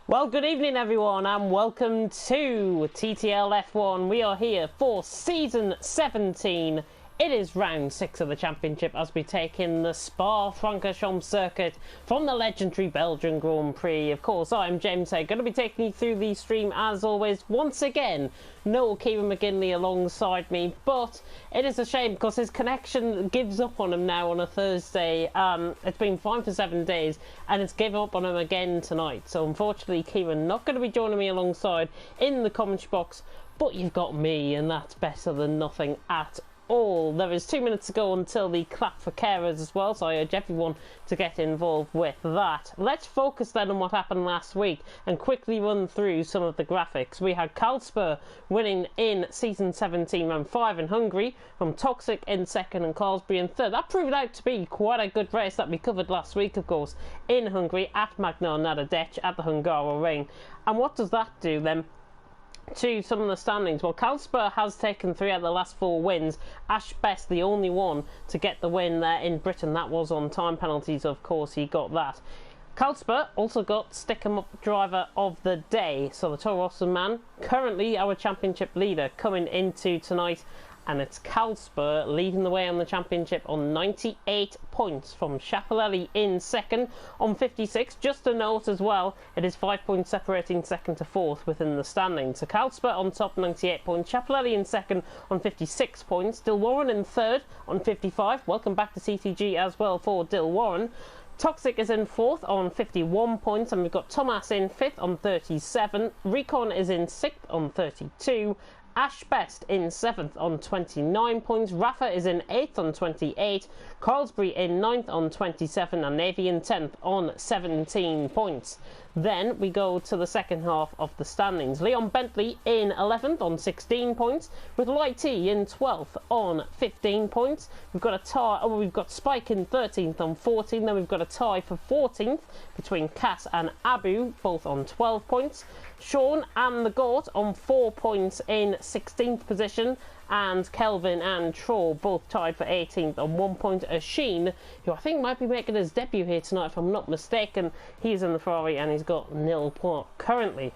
Well, good evening everyone and welcome to TTL F1. We are here for Season 17. It is round 6 of the championship as we take in the Spa-Francorchamps circuit from the legendary Belgian Grand Prix. Of course, I'm James here, going to be taking you through the stream as always. Once again, no Kieran McGinley alongside me, but it is a shame because his connection gives up on him now on a Thursday. It's been fine for 7 days and it's given up on him again tonight. So unfortunately, Kieran not going to be joining me alongside in the commentary box, but you've got me and that's better than nothing at all. There is 2 minutes to go until the clap for carers as well, so I urge everyone to get involved with that. Let's focus then on what happened last week and quickly run through some of the graphics. We had Carlsberg winning in Season 17, round 5 in Hungary, from Toxic in second and Carlsberg in third. That proved out to be quite a good race that we covered last week, of course, in Hungary at Magnar Nadadec at the Hungaroring. And what does that do then to some of the standings? Well, Carlsberg has taken 3 out of the last 4 wins. Ash Best, the only one to get the win there in Britain. That was on time penalties, of course, he got that. Carlsberg also got Stick 'em Up Driver of the Day. So the Toro Rosso man, currently our championship leader, coming into tonight. And it's Carlsberg leading the way on the championship on 98 points from Schiaparelli in second on 56. Just a note as well, it is 5 points separating second to fourth within the standings. So Carlsberg on top, 98 points. Schiaparelli in second on 56 points. Dill Warren in third on 55. Welcome back to CTG as well for Dill Warren. Toxic is in 4th on 51 points, and we've got Thomas in 5th on 37. Recon is in 6th on 32. Ash Best in 7th on 29 points. Rafa is in 8th on 28. Carlsberg in 9th on 27. And Navy in 10th on 17 points. Then we go to the second half of the standings. Leon Bentley in 11th on 16 points, with Light T in 12th on 15 points. We've got a tie. Oh, we've got Spike in 13th on 14. Then we've got a tie for 14th between Cass and Abu, both on 12 points. Sean and the Gort on 4 points in 16th position, and Kelvin and Troll both tied for 18th on 1 point. Sheen, who I think might be making his debut here tonight if I'm not mistaken, he's in the Ferrari and he's got 0 points currently.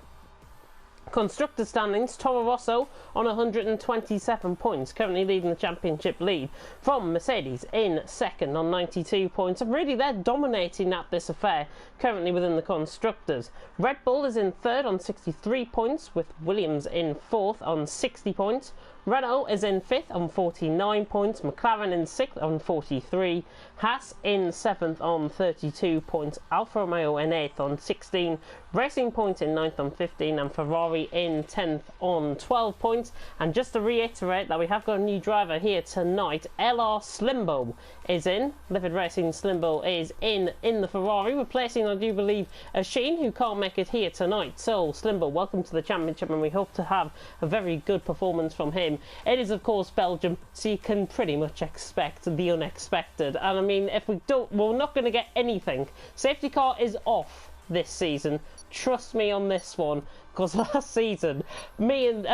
Constructor standings, Toro Rosso on 127 points, currently leading the championship lead from Mercedes in second on 92 points. And really, they're dominating at this affair currently within the Constructors. Red Bull is in third on 63 points, with Williams in 4th on 60 points. Renault is in 5th on 49 points, McLaren in 6th on 43, Haas in 7th on 32 points, Alfa Romeo in 8th on 16, Racing Point in 9th on 15, and Ferrari in 10th on 12 points. And just to reiterate that we have got a new driver here tonight, LR Slimbo is in. Livid Racing Slimbo is in the Ferrari, replacing, I do believe, Sheen, who can't make it here tonight. So Slimbo, welcome to the championship, and we hope to have a very good performance from him. It is, of course, Belgium, so you can pretty much expect the unexpected. And I mean, if we don't, we're not going to get anything. Safety car is off this season. Trust me on this one, because last season, me and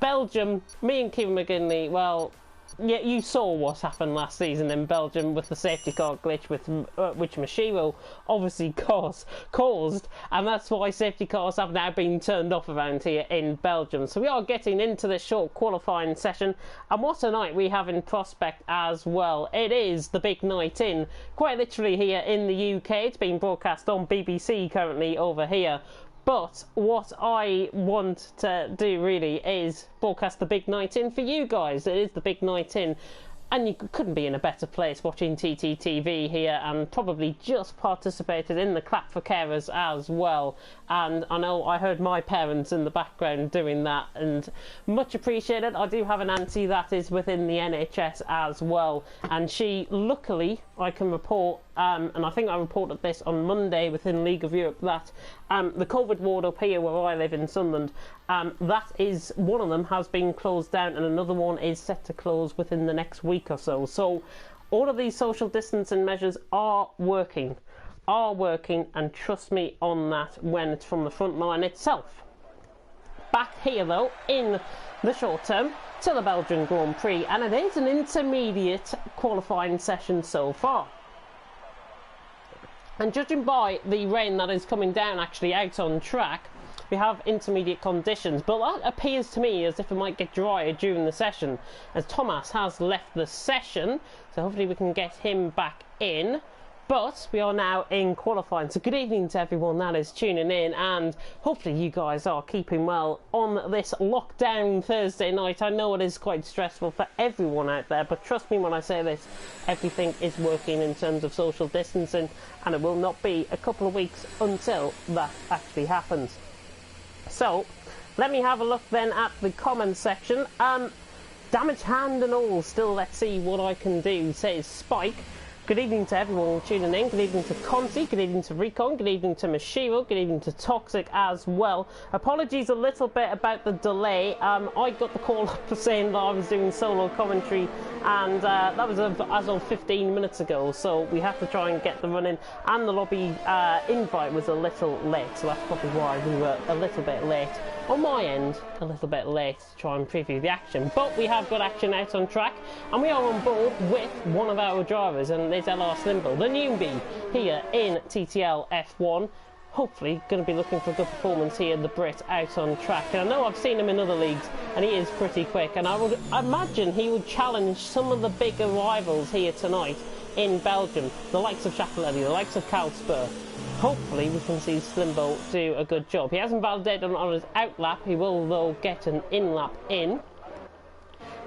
Belgium, me and Kieran McGinley, well, yeah, you saw what happened last season in Belgium with the safety car glitch, with which Mashiro obviously caused, and that's why safety cars have now been turned off around here in Belgium. So we are getting into this short qualifying session, and what a night we have in prospect as well. It is the big night in, quite literally here in the UK. It's being broadcast on BBC currently over here. But what I want to do really is broadcast the big night in for you guys. It is the big night in, and you couldn't be in a better place watching TTTV here, and probably just participated in the clap for carers as well. And I know I heard my parents in the background doing that, and much appreciated. I do have an auntie that is within the NHS as well, and she, luckily, I can report, and I think I reported this on Monday within League of Europe, that the COVID ward up here where I live in Sunderland, that is, one of them has been closed down, and another one is set to close within the next week or so. So all of these social distancing measures are working, and trust me on that when it's from the front line itself. Back here though, in the short term, to the Belgian Grand Prix, and it is an intermediate qualifying session so far. And judging by the rain that is coming down actually out on track, we have intermediate conditions, but that appears to me as if it might get drier during the session, as Thomas has left the session, so hopefully we can get him back in. But we are now in qualifying, so good evening to everyone that is tuning in, and hopefully you guys are keeping well on this lockdown Thursday night. I know it is quite stressful for everyone out there, but trust me when I say this, everything is working in terms of social distancing, and it will not be a couple of weeks until that actually happens. So let me have a look then at the comments section. Damage hand and all, still let's see what I can do, says Spike. Good evening to everyone tuning in. Good evening to Conti, good evening to Recon, good evening to Mashiro, good evening to Toxic as well. Apologies a little bit about the delay. I got the call up saying that I was doing solo commentary, and that was as of 15 minutes ago, so we had to try and get the run in, and the lobby invite was a little late, so that's probably why we were a little bit late. On my end, a little bit late to try and preview the action, but we have got action out on track, and we are on board with one of our drivers, and it's LR Slimble, the newbie here in TTL F1. Hopefully going to be looking for a good performance here, the Brit out on track. And I know I've seen him in other leagues, and he is pretty quick, and I would imagine he would challenge some of the bigger rivals here tonight in Belgium, the likes of Chapelletti, the likes of Carlsberg. Hopefully we can see Slimbo do a good job. He hasn't validated on his out lap, he will though get an in lap in.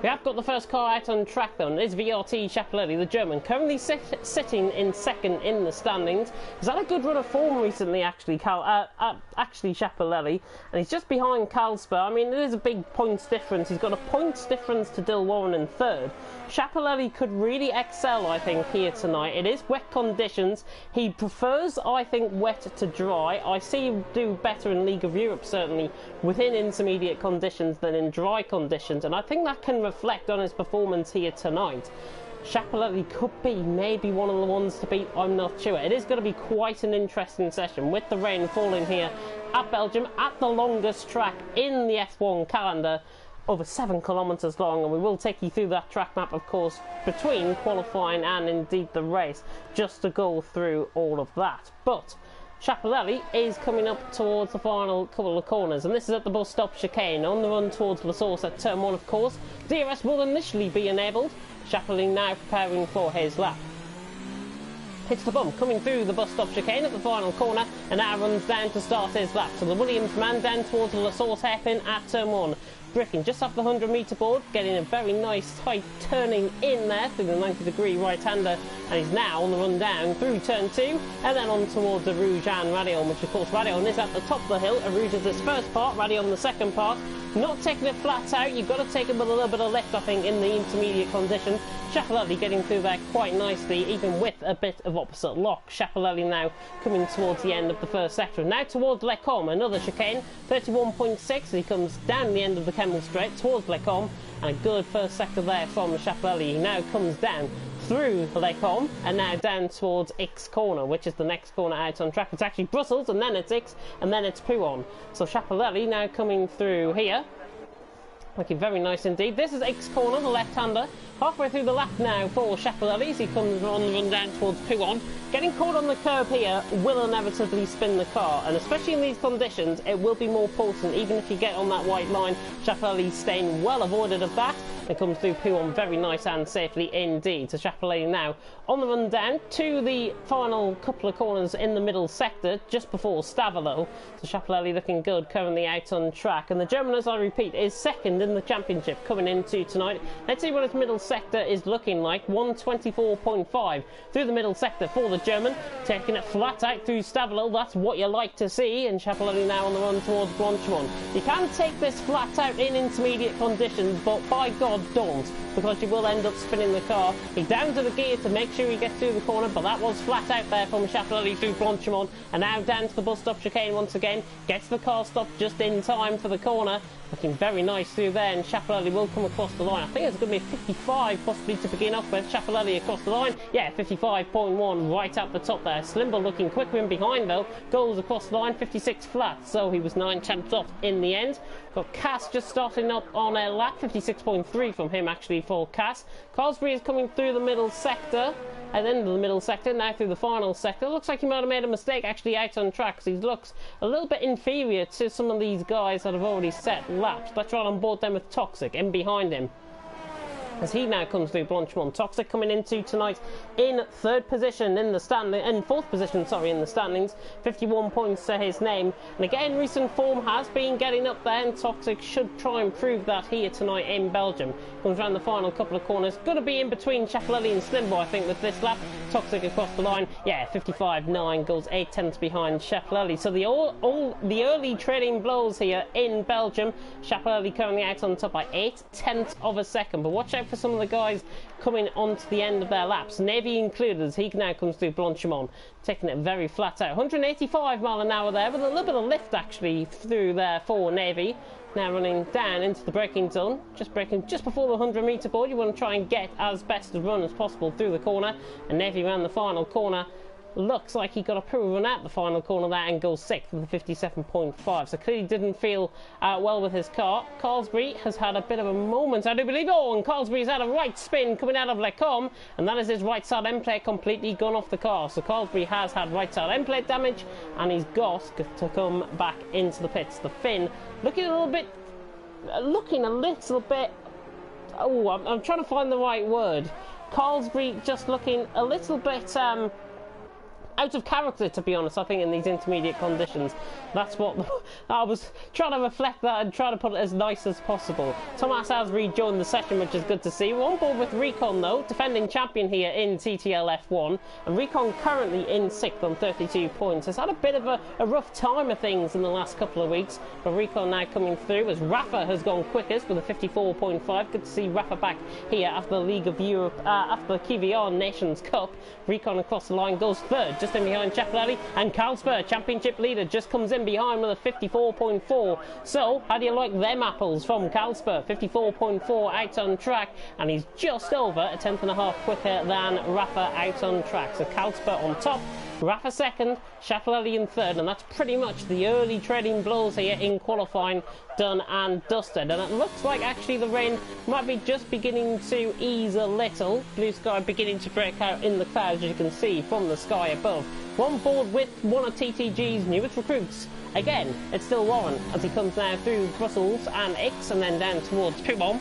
We have got the first car out on track though, and it is VRT Chapelletti, the German, currently sitting in second in the standings. He's had a good run of form recently, actually, Chapelletti, and he's just behind Carlsberg. I mean, it is a big points difference. He's got a points difference to Dill Warren in third. Chapelletti could really excel, I think, here tonight. It is wet conditions. He prefers, I think, wet to dry. I see him do better in League of Europe, certainly, within intermediate conditions than in dry conditions, and I think that can reflect on his performance here tonight. Chapelletti could be maybe one of the ones to beat, I'm not sure. It is going to be quite an interesting session with the rain falling here at Belgium, at the longest track in the F1 calendar, over 7 kilometres long, and we will take you through that track map, of course, between qualifying and indeed the race, just to go through all of that. But Chapelletti is coming up towards the final couple of corners, and this is at the bus stop chicane on the run towards La Source at turn 1, of course. DRS will initially be enabled. Chapelletti now preparing for his lap. Hits the bump coming through the bus stop chicane at the final corner, and now runs down to start his lap. So the Williams man down towards the La Source hairpin at turn 1. Bricking just off the 100-metre board, getting a very nice tight turning in there through the 90-degree right-hander, and he's now on the run down through turn 2, and then on towards the Rouge and Radion, which of course Radion is at the top of the hill. Rouge is this first part, Radion the second part. Not taking it flat out, you've got to take it with a little bit of lift, I think, in the intermediate conditions. Chapelletti getting through there quite nicely, even with a bit of opposite lock. Chapelletti now coming towards the end of the first sector. Now towards Lecombe, another chicane, 31.6, he comes down the end of the Kemmel Straight towards Lecombe, and a good first sector there from Chapelletti. He now comes down through Lecombe and now down towards X corner, which is the next corner out on track. It's actually Brussels, and then it's X, and then it's Pouon. So Chapelletti now coming through here, looking very nice indeed. This is X corner, the left-hander. Halfway through the lap now for Chapelletti as he comes on the run down towards Pouon. Getting caught on the curb here will inevitably spin the car, and especially in these conditions it will be more potent even if you get on that white line. Chapelletti staying well avoided of that and comes through Pouon very nice and safely indeed. So Chapelletti now on the run down to the final couple of corners in the middle sector just before Stavolo. So Chapelletti looking good, currently out on track, and the German, as I repeat, is second in the championship coming into tonight. Let's see what his middle sector is looking like. 124.5 through the middle sector for the German, taking it flat out through Stavolo. That's what you like to see, and Chapelletti now on the run towards Blanchimont. You can take this flat out in intermediate conditions, but by God don't, because you will end up spinning the car. He's down to the gear to make sure he gets through the corner, but that was flat out there from Chapelletti through Blanchimont, and now down to the bus stop chicane once again. Gets the car stopped just in time for the corner. Looking very nice through there, and Chapelletti will come across the line. I think it's going to be a 55 possibly to begin off with. Chapelletti across the line. Yeah, 55.1 right at the top there. Slimble looking quicker in behind though. Goes across the line, 56 flat. So he was 9 tenths off in the end. Got Cass just starting up on a lap. 56.3 from him actually for Cass. Carlsbury is coming through the middle sector. at the end of the middle sector, now through the final sector. Looks like he might have made a mistake actually out on track, because he looks a little bit inferior to some of these guys that have already set laps. Let's run on board them with Toxic in behind him, as he now comes through Blanchimont. Toxic coming into tonight in third position in the fourth position, sorry, in the standings. 51 points to his name. And again, recent form has been getting up there, and Toxic should try and prove that here tonight in Belgium. Comes around the final couple of corners. Going to be in between Chapelelli and Slimbo, I think, with this lap. Toxic across the line. Yeah, 55.9 goes 8 tenths behind Chapelelli. So the early trading blows here in Belgium. Chapelelli currently out on top by 8 tenths of a second. But watch out for some of the guys coming on to the end of their laps, Navy included, as he now comes through Blanchimont, taking it very flat out. 185 mile an hour there, with a little bit of lift actually through there for Navy. Now running down into the braking zone, just braking just before the 100 metre board. You want to try and get as best a run as possible through the corner, and Navy around the final corner. Looks like he got a poor run at the final corner there and goes 6th with a 57.5. So clearly didn't feel well with his car. Carlsbury has had a bit of a moment, I do believe. Oh, and Carlsbury's had a right spin coming out of Lecombe, and that is his right side end plate completely gone off the car. So Carlsbury has had right side end plate damage, and he's got to come back into the pits. The Finn looking a little bit. Oh, I'm trying to find the right word. Carlsbury just looking a little bit out of character, to be honest, I think, in these intermediate conditions. That's what I was trying to reflect that and try to put it as nice as possible. Thomas has rejoined the session, which is good to see. We're on board with Recon, though, defending champion here in TTL F1, and Recon currently in 6th on 32 points. Has had a bit of a rough time of things in the last couple of weeks, but Recon now coming through, as Rafa has gone quickest with a 54.5. Good to see Rafa back here after the League of Europe, after the QVR Nations Cup. Recon across the line goes third, just in behind Chapelelli, and Carlsberg, championship leader, just comes in behind with a 54.4. So, how do you like them apples from Carlsberg? 54.4 out on track, and he's just over a tenth and a half quicker than Rafa out on track. So Carlsberg on top, Rafa second, Chapelelli in third, and that's pretty much the early trading blows here in qualifying done and dusted. And it looks like actually the rain might be just beginning to ease a little. Blue sky beginning to break out in the clouds, as you can see from the sky above. On board with one of TTG's newest recruits. Again, it's still Warren, as he comes now through Brussels and X, and then down towards Pubon.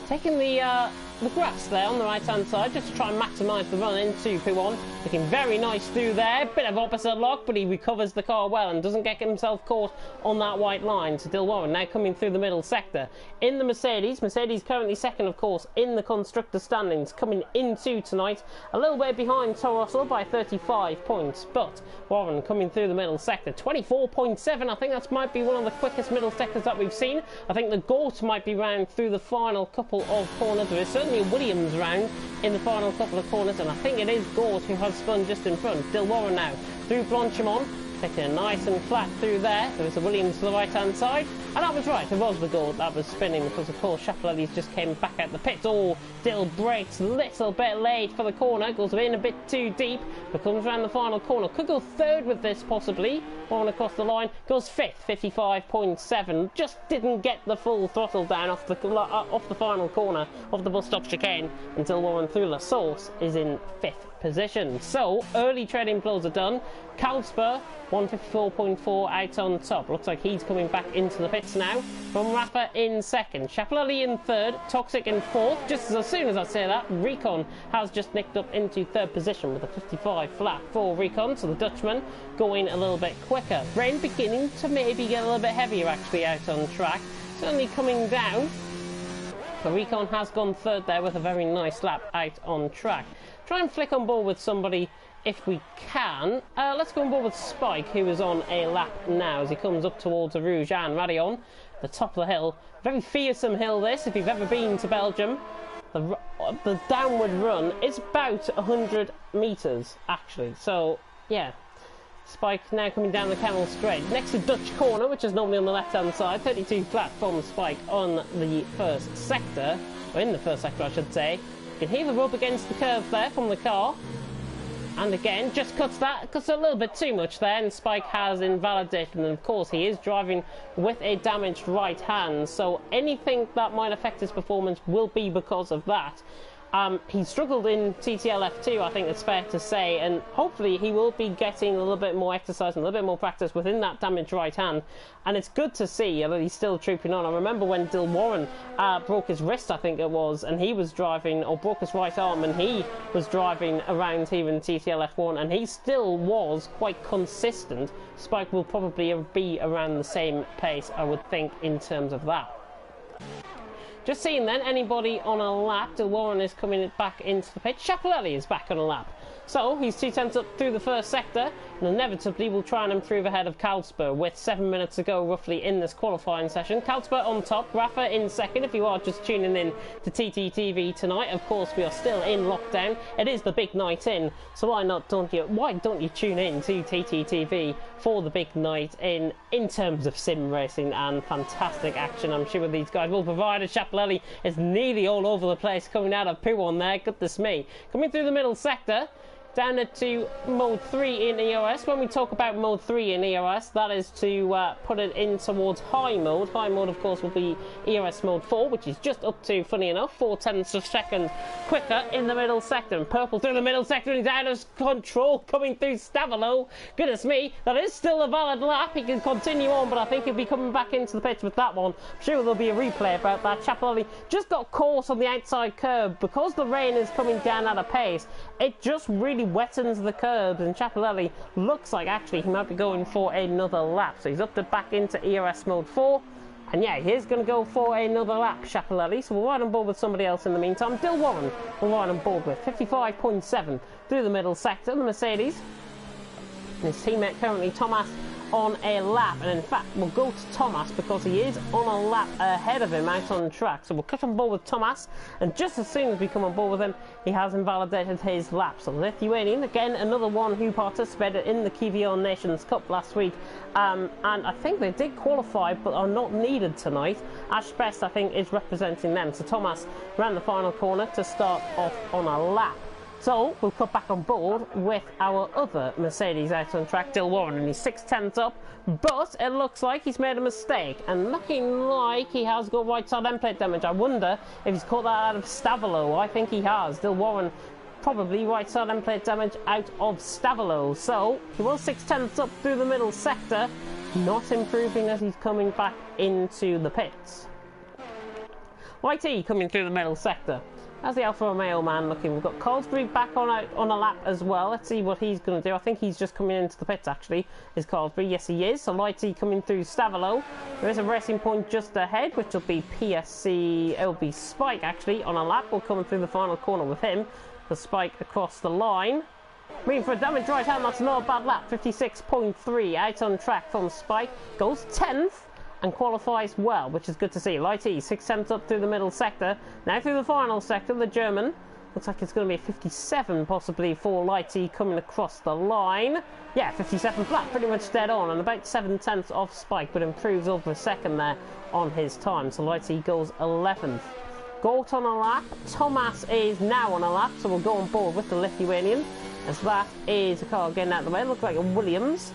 Taking the grass there on the right hand side, just to try and maximise the run into Pubon. Looking very nice through there, bit of opposite lock, but he recovers the car well and doesn't get himself caught on that white line. So Dill Warren now coming through the middle sector in the Mercedes. Mercedes currently second, of course, in the constructor standings, coming into tonight a little bit behind Russell by 35 points, but Warren coming through the middle sector, 24.7. I think that might be one of the quickest middle sectors that we've seen. I think the Gort might be round through the final couple of corners. There is certainly a Williams round in the final couple of corners, and I think it is Gort who has spun just in front. Dill Warren now through Blanchimont, taking it nice and flat through there. There was the Williams to the right hand side, and that was right, it was the Gort that was spinning, because of course Chapelelli's just came back out the pits. Oh, Dill brakes a little bit late for the corner, goes in a bit too deep, but comes around the final corner. Could go third with this possibly. Warren across the line goes 5th, 55.7. Just didn't get the full throttle down off the final corner of the bus stop chicane until Warren through La Source is in 5th position. So early trading blows are done. Carlsberg 154.4 out on top. Looks like he's coming back into the pits now. From Rafa in second, Chapelelli in third, Toxic in fourth. Just as soon as I say that, Recon has just nicked up into third position with a 55 flat for Recon. So the Dutchman going a little bit quicker. Rain beginning to maybe get a little bit heavier actually out on track. Certainly coming down. But Recon has gone third there with a very nice lap out on track. Try and flick on board with somebody if we can. Let's go on board with Spike, who is on a lap now as he comes up towards Rouge and Radion, the top of the hill. Very fearsome hill this, if you've ever been to Belgium. The downward run is about 100 metres actually, so yeah. Spike now coming down the Camel Straight. Next to Dutch Corner, which is normally on the left hand side. 32 flat from Spike on the first sector, or in the first sector I should say. You can hear the rub against the curve there from the car. And again, just cuts a little bit too much there, and Spike has invalidated, and of course he is driving with a damaged right hand, so anything that might affect his performance will be because of that. He struggled in TTL F2, I think it's fair to say, and hopefully he will be getting a little bit more exercise and a little bit more practice within that damaged right hand. And it's good to see that he's still trooping on. I remember when Dill Warren broke his wrist, I think it was, and he was driving, or broke his right arm, and he was driving around here in TTL F1, and he still was quite consistent. Spike will probably be around the same pace, I would think, in terms of that. Just seeing then, anybody on a lap. Dill Warren is coming back into the pit. Schiaparelli is back on a lap. So he's 2 tenths up through the first sector, and inevitably will try and improve ahead of Kalsper with 7 minutes to go roughly in this qualifying session. Kalsper on top, Rafa in second. If you are just tuning in to TTTV tonight, of course we are still in lockdown. It is the big night in, so why don't you tune in to TTTV for the big night in terms of sim racing and fantastic action. I'm sure these guys will provide. Schiaparelli is nearly all over the place coming out of poo on there, goodness me. Coming through the middle sector, down to mode 3 in EOS. When we talk about mode 3 in EOS, that is to put it in towards high mode. High mode, of course, will be EOS mode 4, which is just up to, funny enough, 4 tenths of a second quicker in the middle sector. And Purple through the middle sector and out of control, coming through Stavolo. Goodness me, that is still a valid lap. He can continue on, but I think he'll be coming back into the pits with that one. I'm sure there'll be a replay about that. Schiaparelli just got caught on the outside curb. Because the rain is coming down at a pace, it just really wettens the curbs, and Schiaparelli looks like actually he might be going for another lap. So he's up to back into EOS mode 4, and yeah, he is going to go for another lap, Schiaparelli. So we'll ride on board with somebody else in the meantime. Dill Warren we'll ride on board with 55.7 through the middle sector, the Mercedes. And his teammate currently Thomas on a lap, and in fact we'll go to Thomas because he is on a lap ahead of him out on track. So we'll cut on board with Thomas, and just as soon as we come on board with him, he has invalidated his lap. So Lithuanian, again another one who participated in the KVR Nations Cup last week, and I think they did qualify but are not needed tonight. Ash Best, I think, is representing them. So Thomas ran the final corner to start off on a lap. So we'll cut back on board with our other Mercedes out on track, Dill Warren, and he's 6 tenths up, but it looks like he's made a mistake, and looking like he has got right side end plate damage. I wonder if he's caught that out of Stavolo. I think he has. Dill Warren probably right side end plate damage out of Stavolo. So he was 6 tenths up through the middle sector, not improving as he's coming back into the pits. YT coming through the middle sector. How's the Alfa Romeo man looking? We've got Carlsberg back on a lap as well. Let's see what he's going to do. I think he's just coming into the pits, actually, is Carlsberg. Yes, he is. So Lighty coming through Stavolo. There is a racing point just ahead, which will be PSC. It'll be Spike, actually, on a lap. We're coming through the final corner with him. The Spike across the line. Waiting for a damage right hand. That's not a bad lap. 56.3 out on track from Spike. Goes 10th. And qualifies well, which is good to see. Lighty, 6 tenths up through the middle sector. Now through the final sector, the German. Looks like it's going to be a 57 possibly for Lighty coming across the line. Yeah, 57 flat, pretty much dead on, and about 7 tenths off Spike, but improves over a second there on his time. So Lighty goes 11th. Gort on a lap. Thomas is now on a lap, so we'll go on board with the Lithuanian, as that is a car getting out of the way. Looks like a Williams.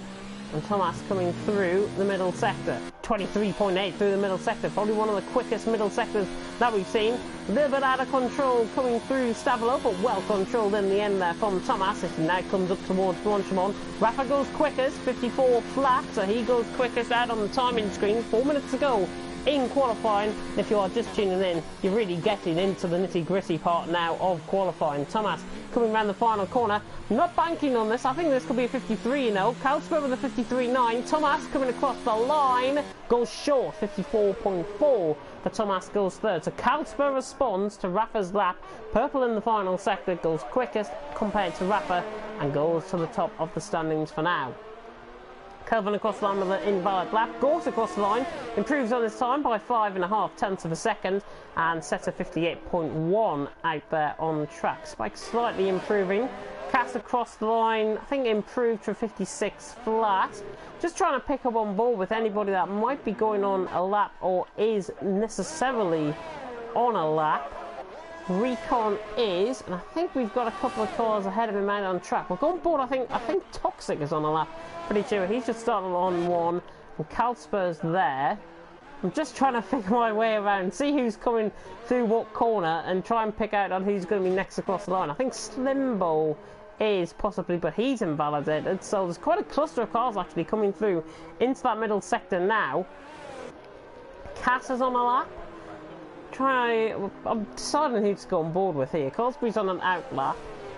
And Thomas coming through the middle sector. 23.8 through the middle sector. Probably one of the quickest middle sectors that we've seen. A little bit out of control coming through Stavolo, but well controlled in the end there from Thomas. It now comes up towards Blanchimont. Rafa goes quickest, 54 flat, so he goes quickest out on the timing screen. 4 minutes to go in qualifying. If you are just tuning in, you're really getting into the nitty-gritty part now of qualifying. Thomas coming around the final corner, not banking on this. I think this could be a 53, you know. Kalsper with a 53.9. Thomas coming across the line, goes short, 54.4, but Thomas goes third. So Kalsper responds to Rafa's lap. Purple in the final sector goes quickest compared to Rafa and goes to the top of the standings for now. Kelvin across the line with an invalid lap. Gort across the line, improves on his time by 5.5 tenths of a second and sets a 58.1 out there on track. Spike slightly improving. Cass across the line, I think improved to 56 flat. Just trying to pick up on board with anybody that might be going on a lap or is necessarily on a lap. Recon is, and I think we've got a couple of cars ahead of him out on track. We'll go on board, I think Toxic is on a lap. Pretty sure he's just started on one, and Kalsper's there. I'm just trying to figure my way around, see who's coming through what corner and try and pick out on who's going to be next across the line. I think Slimbo is possibly, but he's invalidated, so there's quite a cluster of cars actually coming through into that middle sector now. Cass is on a lap. I'm deciding who to go on board with here. Cosbury's on an out lap.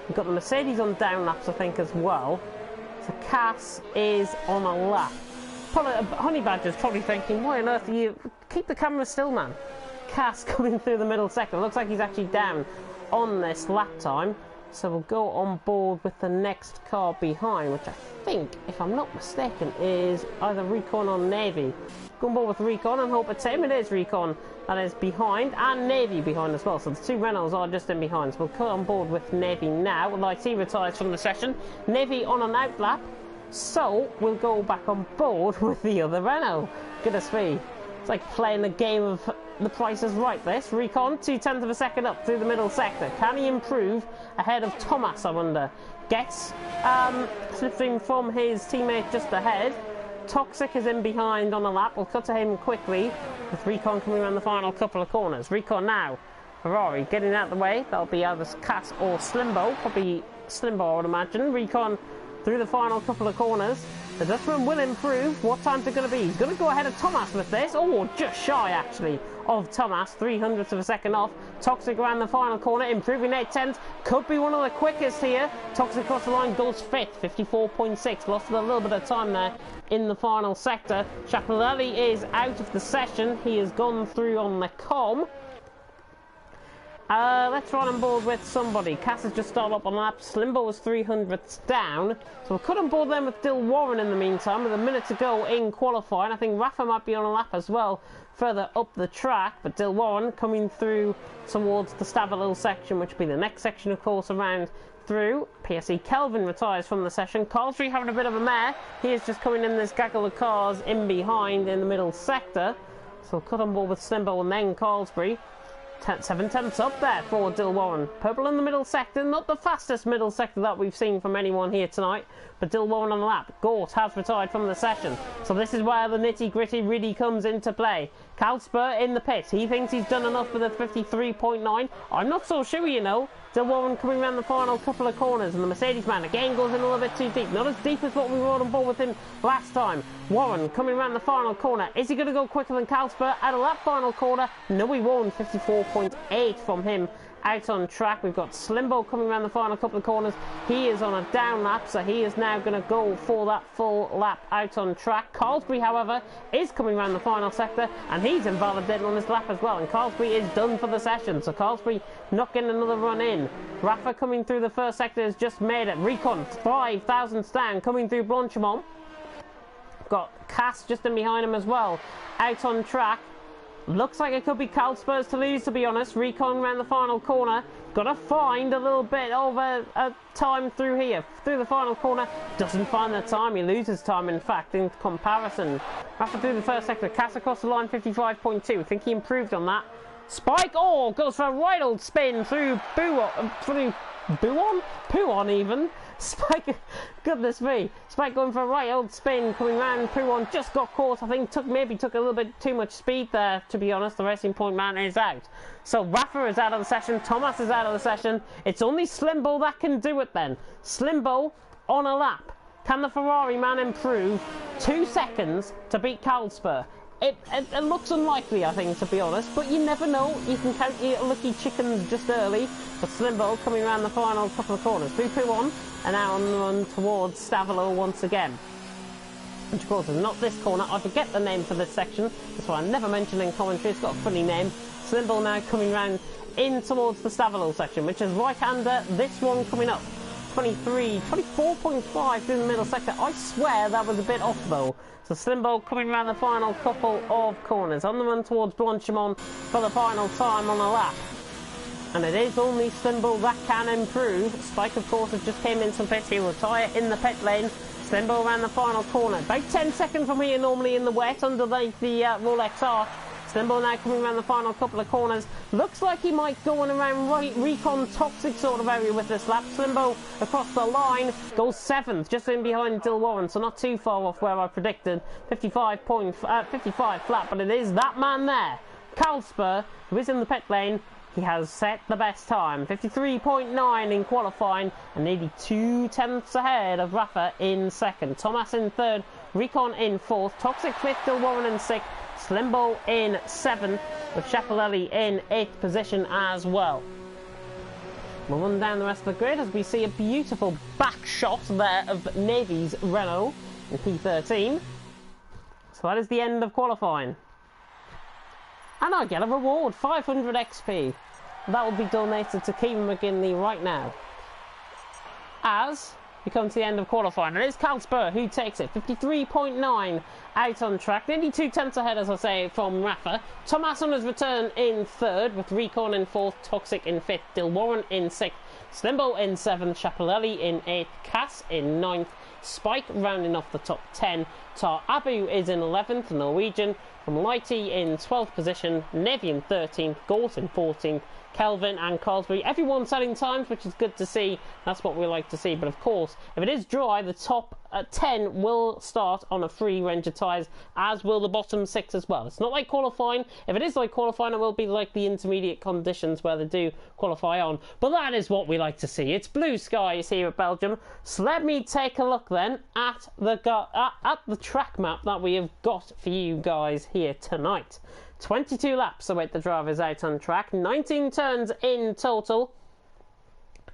We've got the Mercedes on down laps, I think, as well. So Cass is on a lap. Honey Badger's probably thinking, why on earth are you... Keep the camera still, man. Cass coming through the middle sector. Looks like he's actually down on this lap time. So we'll go on board with the next car behind, which I think, if I'm not mistaken, is either Recon or Navy. Go on board with Recon and hope it's him. It is Recon that is behind, and Navy behind as well. So the two Renaults are just in behind. So we'll come on board with Navy now. Light retires from the session. Navy on an out lap. So we'll go back on board with the other Renault. Goodness me. It's like playing a game of The Price is Right, this. Recon, 0.2 of a second up through the middle sector. Can he improve ahead of Thomas, I wonder? Gets slipping from his teammate just ahead. Toxic is in behind on a lap. We'll cut to him quickly with Recon coming around the final couple of corners. Recon now. Ferrari getting out of the way. That'll be either Cass or Slimbo. Probably Slimbo, I would imagine. Recon through the final couple of corners. The Dutchman will improve. What time's it going to be? He's going to go ahead of Thomas with this. Oh, just shy, actually, of Thomas. 0.03 of a second off. Toxic around the final corner, improving 0.8. Could be one of the quickest here. Toxic across the line goes 5th. 54.6. Lost a little bit of time there in the final sector. Chapelelli is out of the session. He has gone through on the com. Let's run on board with somebody. Cass has just started up on lap. Slimbo was 300ths down. So we'll cut on board then with Dill Warren in the meantime, with a minute to go in qualifying. I think Rafa might be on a lap as well further up the track, but Dill Warren coming through towards the Stavelil section, which will be the next section, of course, around through. PSE Kelvin retires from the session. Carlsbury having a bit of a mare. He is just coming in this gaggle of cars in behind in the middle sector. So we'll cut on board with Slimbo and then Carlsbury. 7/10 up there for Dill Warren. Purple in the middle sector, not the fastest middle sector that we've seen from anyone here tonight, but Dill Warren on the lap. Gort has retired from the session, so this is where the nitty-gritty really comes into play. Calspur in the pit. He thinks he's done enough with a 53.9. I'm not so sure, you know. Dill Warren coming around the final couple of corners, and the Mercedes man again goes in a little bit too deep. Not as deep as what we rode on board with him last time. Warren coming around the final corner. Is he going to go quicker than Calspur out of that final corner? No, he won't. 54.8 from him out on track. We've got Slimbo coming around the final couple of corners. He is on a down lap, so he is now going to go for that full lap out on track. Carlsbury, however, is coming around the final sector, and he's invalidated on his lap as well, and Carlsbury is done for the session, so Carlsbury not getting another run in. Rafa coming through the first sector has just made it. Recon 5,000 down coming through Blanchimont. Got Cass just in behind him as well out on track. Looks like it could be Calspurs to lose, to be honest. Recon around the final corner. Got to find a little bit of a time through here. Through the final corner. Doesn't find the time. He loses time, in fact, in comparison. After through the first sector. Cass across the line, 55.2. I think he improved on that. Spike, oh, goes for a right old spin through Puon even. Spike, goodness me. Spike going for a right old spin, coming round. Puon just got caught. I think maybe took a little bit too much speed there, to be honest. The Racing Point man is out. So Rafa is out of the session. Thomas is out of the session. It's only Slimbo that can do it then. Slimbo on a lap. Can the Ferrari man improve 2 seconds to beat Calspur? It looks unlikely, I think, to be honest, but you never know. You can count your lucky chickens just early. But Slimbo coming around the final couple of corners. 3-2-1, and now on the run towards Stavelot once again. Which, of course, is not this corner. I forget the name for this section. That's why I never mention in commentary. It's got a funny name. Slimbo now coming around in towards the Stavelot section, which is right-hander. This one coming up. 24.5 through the middle sector. I swear that was a bit off, though. So Slimbo coming around the final couple of corners. On the run towards Blanchimont for the final time on a lap. And it is only Slimbo that can improve. Spike, of course, has just came in some pit. He'll retire in the pit lane. Slimbo around the final corner. About 10 seconds from here, normally in the wet, underneath the Rolex arch. Slimbo now coming around the final couple of corners. Looks like he might go in around right Recon Toxic sort of area with this lap. Slimbo across the line goes 7th, just in behind Dill Warren, so not too far off where I predicted. 55 flat, but it is that man there, Carlsberg, who is in the pit lane. He has set the best time, 53.9 in qualifying, and nearly 2 tenths ahead of Rafa in 2nd. Thomas in 3rd, Recon in 4th, Toxic 5th, Dill Warren in 6th, Slimbo in 7th, with Schiaparelli in 8th position as well. We'll run down the rest of the grid as we see a beautiful back shot there of Navy's Renault in P13. So that is the end of qualifying. And I get a reward, 500 XP. That will be donated to Kevin McGinley right now. As we come to the end of qualifying, it is Carlsberg who takes it, 53.9 out on track, nearly 2 tenths ahead, as I say, from Rafa. Thomas on his return in 3rd, with Recon in 4th, Toxic in 5th, Dill Warren in 6th, Slimbo in 7th, Schiaparelli in 8th, Cass in 9th, Spike rounding off the top 10, Tar Abu is in 11th, Norwegian, from Lighty in 12th position, Nevi in 13th, Gort in 14th, Kelvin and Carlsberg, everyone setting times, which is good to see. That's what we like to see. But of course, if it is dry, the top 10 will start on a free range of tyres, as will the bottom 6 as well. It's not like qualifying. If it is like qualifying, it will be like the intermediate conditions where they do qualify on. But that is what we like to see. It's blue skies here at Belgium. So let me take a look then at the track map that we have got for you guys here tonight. 22 laps await the drivers out on track, 19 turns in total,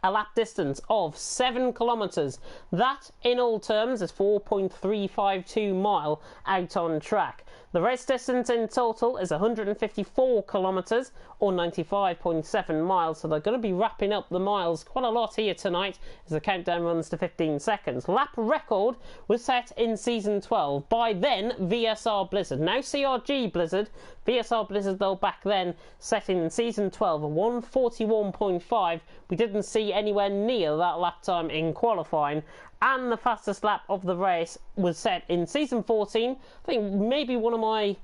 a lap distance of 7 kilometres. That, in all terms, is 4.352 mile out on track. The race distance in total is 154 kilometres, or 95.7 miles, so they're going to be wrapping up the miles quite a lot here tonight as the countdown runs to 15 seconds. Lap record was set in Season 12, by then VSR Blizzard. Now CRG Blizzard, VSR Blizzard though back then set in Season 12, a 141.5. We didn't see anywhere near that lap time in qualifying. And the fastest lap of the race was set in Season 14. I think maybe one of my,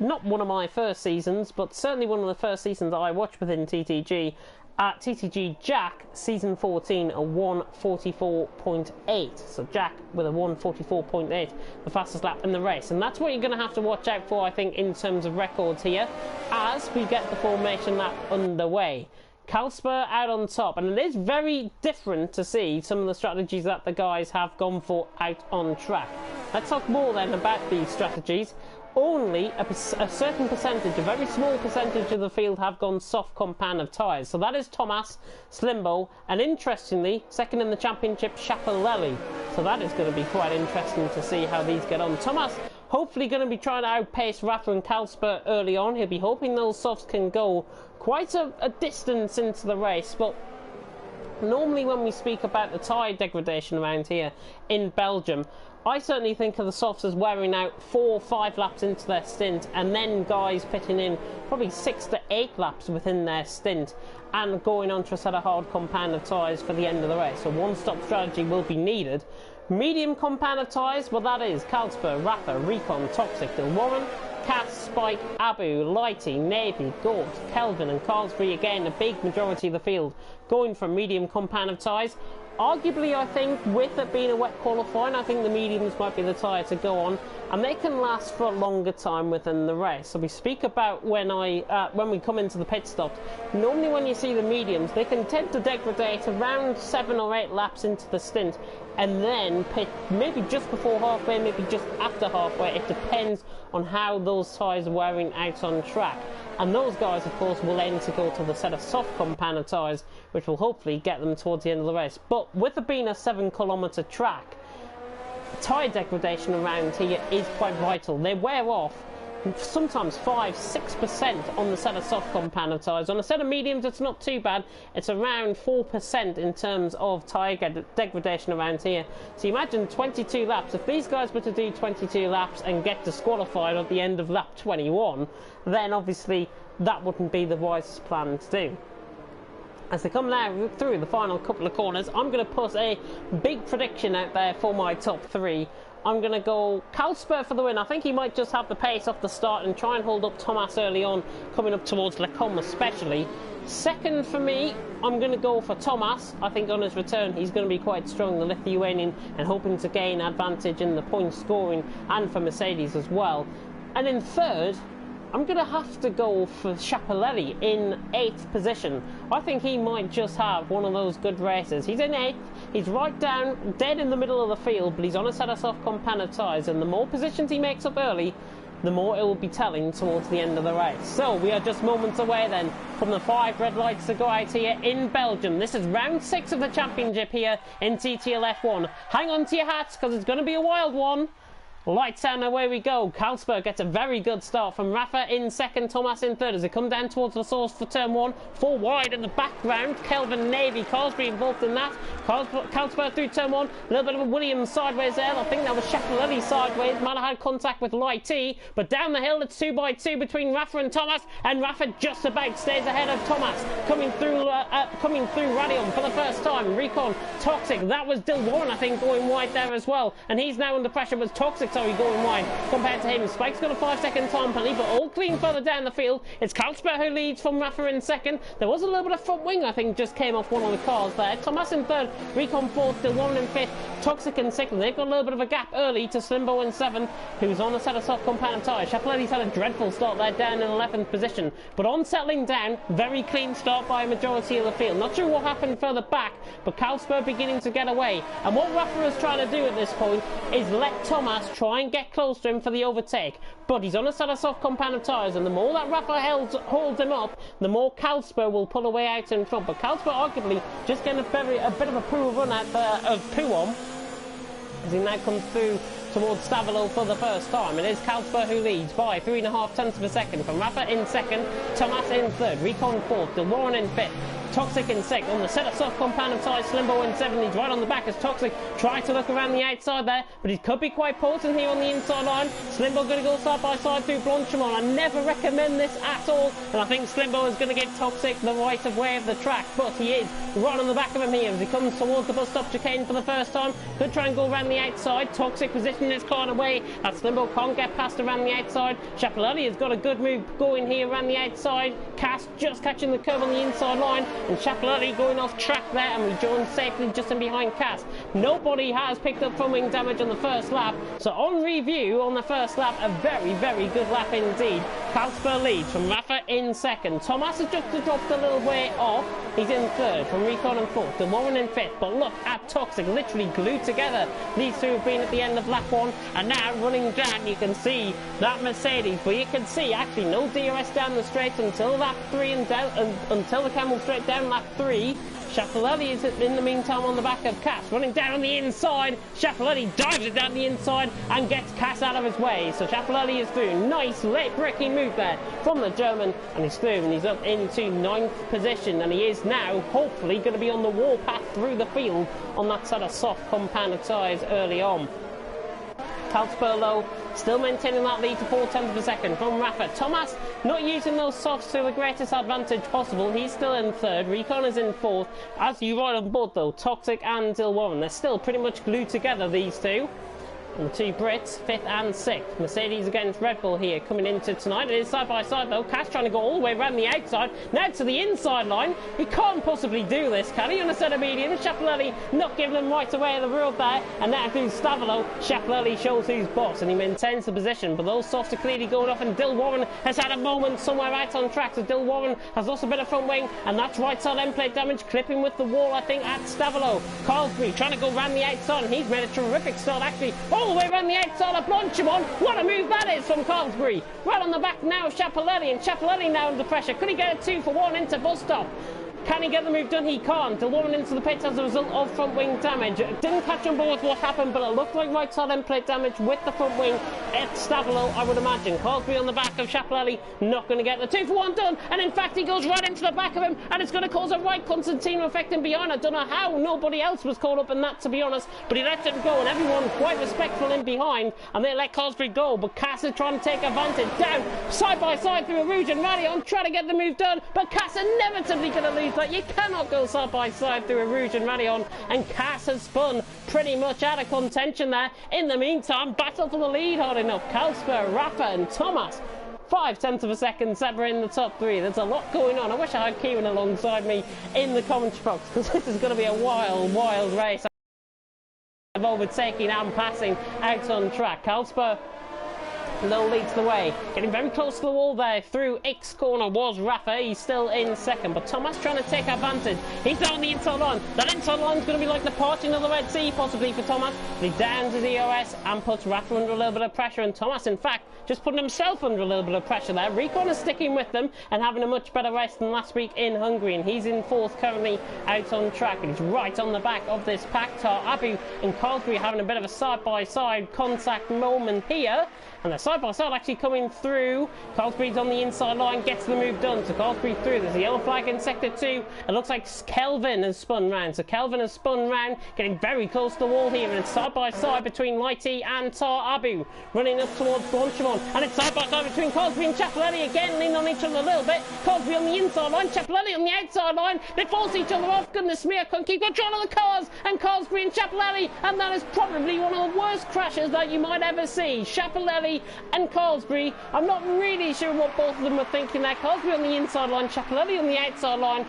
not one of my first seasons, but certainly one of the first seasons that I watched within TTG. TTG Jack, Season 14, a 144.8. So Jack with a 144.8, the fastest lap in the race. And that's what you're going to have to watch out for, I think, in terms of records here, as we get the formation lap underway. Carlsberg out on top, and it is very different to see some of the strategies that the guys have gone for out on track. Let's talk more then about these strategies. Only a certain percentage, a very small percentage of the field have gone soft compound of tyres. So that is Thomas, Slimbo, and interestingly, second in the championship, Schiaparelli. So that is going to be quite interesting to see how these get on. Thomas hopefully going to be trying to outpace Rafa and Carlsberg early on. He'll be hoping those softs can go quite a distance into the race, but normally when we speak about the tyre degradation around here in Belgium, I certainly think of the softs as wearing out 4 or 5 laps into their stint, and then guys pitting in probably 6 to 8 laps within their stint and going on to a set of hard compound of tyres for the end of the race. So one-stop strategy will be needed. Medium compound of tyres, well, that is Carlsberg, Rafa, Recon, Toxic, Dill Warren, Cass, Spike, Abu, Lighty, Navy, Gort, Kelvin and Carlsberg. Again, a big majority of the field going for medium compound of tyres. Arguably, I think, with it being a wet qualifying, I think the mediums might be the tyre to go on, and they can last for a longer time within the race. So we speak about when we come into the pit stops. Normally when you see the mediums, they can tend to degrade around 7 or 8 laps into the stint, and then pit maybe just before halfway, maybe just after halfway. It depends on how those tyres are wearing out on track. And those guys, of course, will aim to go to the set of soft compound of tyres, which will hopefully get them towards the end of the race. But with it being a 7-kilometre track, tyre degradation around here is quite vital. They wear off sometimes 5-6% on the set of soft compound of tyres. On a set of mediums, it's not too bad. It's around 4% in terms of tyre degradation around here. So you imagine 22 laps. If these guys were to do 22 laps and get disqualified at the end of lap 21, then obviously that wouldn't be the wisest plan to do. As they come now through the final couple of corners, I'm going to put a big prediction out there for my top three. I'm going to go Kalsper for the win. I think he might just have the pace off the start and try and hold up Thomas early on, coming up towards Lecombe especially. Second for me, I'm going to go for Thomas. I think on his return he's going to be quite strong, the Lithuanian, and hoping to gain advantage in the point scoring and for Mercedes as well. And in third, I'm going to have to go for Schiaparelli in 8th position. I think he might just have one of those good races. He's in 8th, he's right down, dead in the middle of the field, but he's on a set of soft compounded tyres, and the more positions he makes up early, the more it will be telling towards the end of the race. So we are just moments away then from the 5 red lights to go out here in Belgium. This is round 6 of the championship here in TTL F1. Hang on to your hats because it's going to be a wild one. Lights down, away we go. Kalsper gets a very good start from Rafa in second, Thomas in third as they come down towards the source for turn 1. 4 wide in the background. Kelvin Navy, Carlsbury involved in that. Kalsper through turn 1. A little bit of a Williams sideways there. I think that was Schiaparelli sideways. Might have had contact with Light T. But down the hill, it's 2 by 2 between Rafa and Thomas. And Rafa just about stays ahead of Thomas. Coming through Radion for the first time. Recon, Toxic. That was Dill Warren, I think, going wide there as well. And he's now under pressure. Was Toxic, sorry, going wide compared to him. Spike's got a 5-second time penalty, but all clean further down the field. It's Kalsper who leads from Rafa in second. There was a little bit of front wing, I think, just came off one of the cars there. Thomas in third, Recon fourth, Dill Warren in fifth, Toxic in sixth. They've got a little bit of a gap early to Slimbo in seventh, who's on a set of soft compound tyres. Schiaparelli's had a dreadful start there, down in 11th position, but on settling down, very clean start by a majority of the field. Not sure what happened further back, but Kalsper beginning to get away. And what Rafa is trying to do at this point is let Thomas try and get close to him for the overtake. But he's on a set of soft compounded tyres, and the more that Rafa holds him up, the more Kalsper will pull away out in front. But Kalsper arguably just getting a bit of a poo run out of Puon as he now comes through towards Stavolo for the first time. It is Kalsper who leads by 3.5 tenths of a second from Rafa in second, Thomas in third, Recon fourth, Dill Warren in fifth, Toxic in sixth. On the set of soft compounded tyres, Slimbo in seventh. He's right on the back as Toxic tries to look around the outside there, but he could be quite potent here on the inside line. Slimbo going to go side by side through Blanchimont. I never recommend this at all, and I think Slimbo is going to give Toxic the right of way of the track, but he is right on the back of him here as he comes towards the bus stop chicane for the first time. Could try and go around the outside. Toxic positioning his car in a way that Slimbo can't get past around the outside. Schiaparelli has got a good move going here around the outside. Cass just catching the curve on the inside line, and Schiaparelli going off track there and rejoins safely just in behind Cass. Nobody has picked up front wing damage on the first lap, so on review on the first lap, a very, very good lap indeed. Kalsper leads from Rafa in second. Thomas has just dropped a little way off. He's in third from Recon in fourth, Dill Warren in fifth. But look at Toxic, literally glued together. These two have been at the end of lap 1, and now running down you can see that Mercedes, but you can see actually no DRS down the straight until lap 3 and down until the camel straight down lap 3. Schiaparelli is in the meantime on the back of Cass, running down on the inside. Schiaparelli dives it down the inside and gets Cass out of his way. So Schiaparelli is through. Nice late braking move there from the German, and he's through and he's up into 9th position, and he is now hopefully going to be on the warpath through the field on that sort of soft compounded tyres early on. Kalsper low, still maintaining that lead to 4 tenths of a second from Rafa. Thomas not using those softs to the greatest advantage possible. He's still in third. Recon is in fourth. As you ride on board though, Toxic and Dill Warren, they're still pretty much glued together, these two. And the two Brits, 5th and 6th. Mercedes against Red Bull here coming into tonight. It is side by side though. Cass trying to go all the way around the outside. Now to the inside line. He can't possibly do this, can he? On a set of medium. Schiaparelli not giving them right away of the road there. And now through Stavolo, Schiaparelli shows who's boss and he maintains the position. But those softs are clearly going off, and Dill Warren has had a moment somewhere right on track. So Dill Warren has lost a bit of front wing, and that's right side end plate damage, clipping with the wall, I think, at Stavolo. Carlsbury trying to go around the outside, and he's made a terrific start actually. All the way around the outside of Blanchimont. What a move that is from Carlsbury. Right on the back now, Schiaparelli, and Schiaparelli now under pressure. Could he get a 2 for 1 into bus stop? Can he get the move done? He can't. Dill Warren into the pits as a result of front wing damage. Didn't catch on board with what happened, but it looked like right side end plate damage with the front wing at Stavolo, I would imagine. Carlsbury on the back of Schiaparelli, not going to get the 2 for 1 done, and in fact he goes right into the back of him, and it's going to cause a right Constantino effect in behind. I don't know how nobody else was caught up in that, to be honest, but he lets him go, and everyone quite respectful in behind, and they let Carlsbury go, but Cass is trying to take advantage. Down, side by side through Rouge and Radion, trying to get the move done, but Cass inevitably going to lose that you cannot go side by side through Rouge and Radion, and Cass has spun pretty much out of contention there. In the meantime, battle for the lead hard enough. Kalsper, Rafa and Thomas, 0.5 of a second separating the top three. There's a lot going on. I wish I had Kieran alongside me in the commentary box, because this is going to be a wild race of overtaking and passing out on track. Kalsper Low leads the way, getting very close to the wall there. Through X corner was Rafa. He's still in second, but Thomas trying to take advantage. He's down the inside line. That inside line is going to be like the parting of the Red Sea possibly for Thomas. But he's down to the OS and puts Rafa under a little bit of pressure, and Thomas in fact just putting himself under a little bit of pressure there. Recon is sticking with them and having a much better race than last week in Hungary, and he's in fourth currently out on track, and he's right on the back of this pack. Abu and Carlsbury having a bit of a side-by-side contact moment here, and the side-by-side actually coming through. Carlsbury's on the inside line, gets the move done. So Carlsbury through. There's a yellow flag in sector 2. It looks like Kelvin has spun round. So Kelvin has spun round, getting very close to the wall here, and it's side-by-side between Lighty and Tar Abu, running up towards Blanchimon, and it's side-by-side between Carlsbury and Chapelletti, again leaning on each other a little bit. Carlsbury on the inside line, Chapelletti on the outside line. They force each other off. Goodness me, I can't keep control of the cars, and Carlsbury and Chapelletti, and that is probably one of the worst crashes that you might ever see. Chapelletti and Carlsbury, I'm not really sure what both of them were thinking there. Carlsbury on the inside line, Chapelletti on the outside line.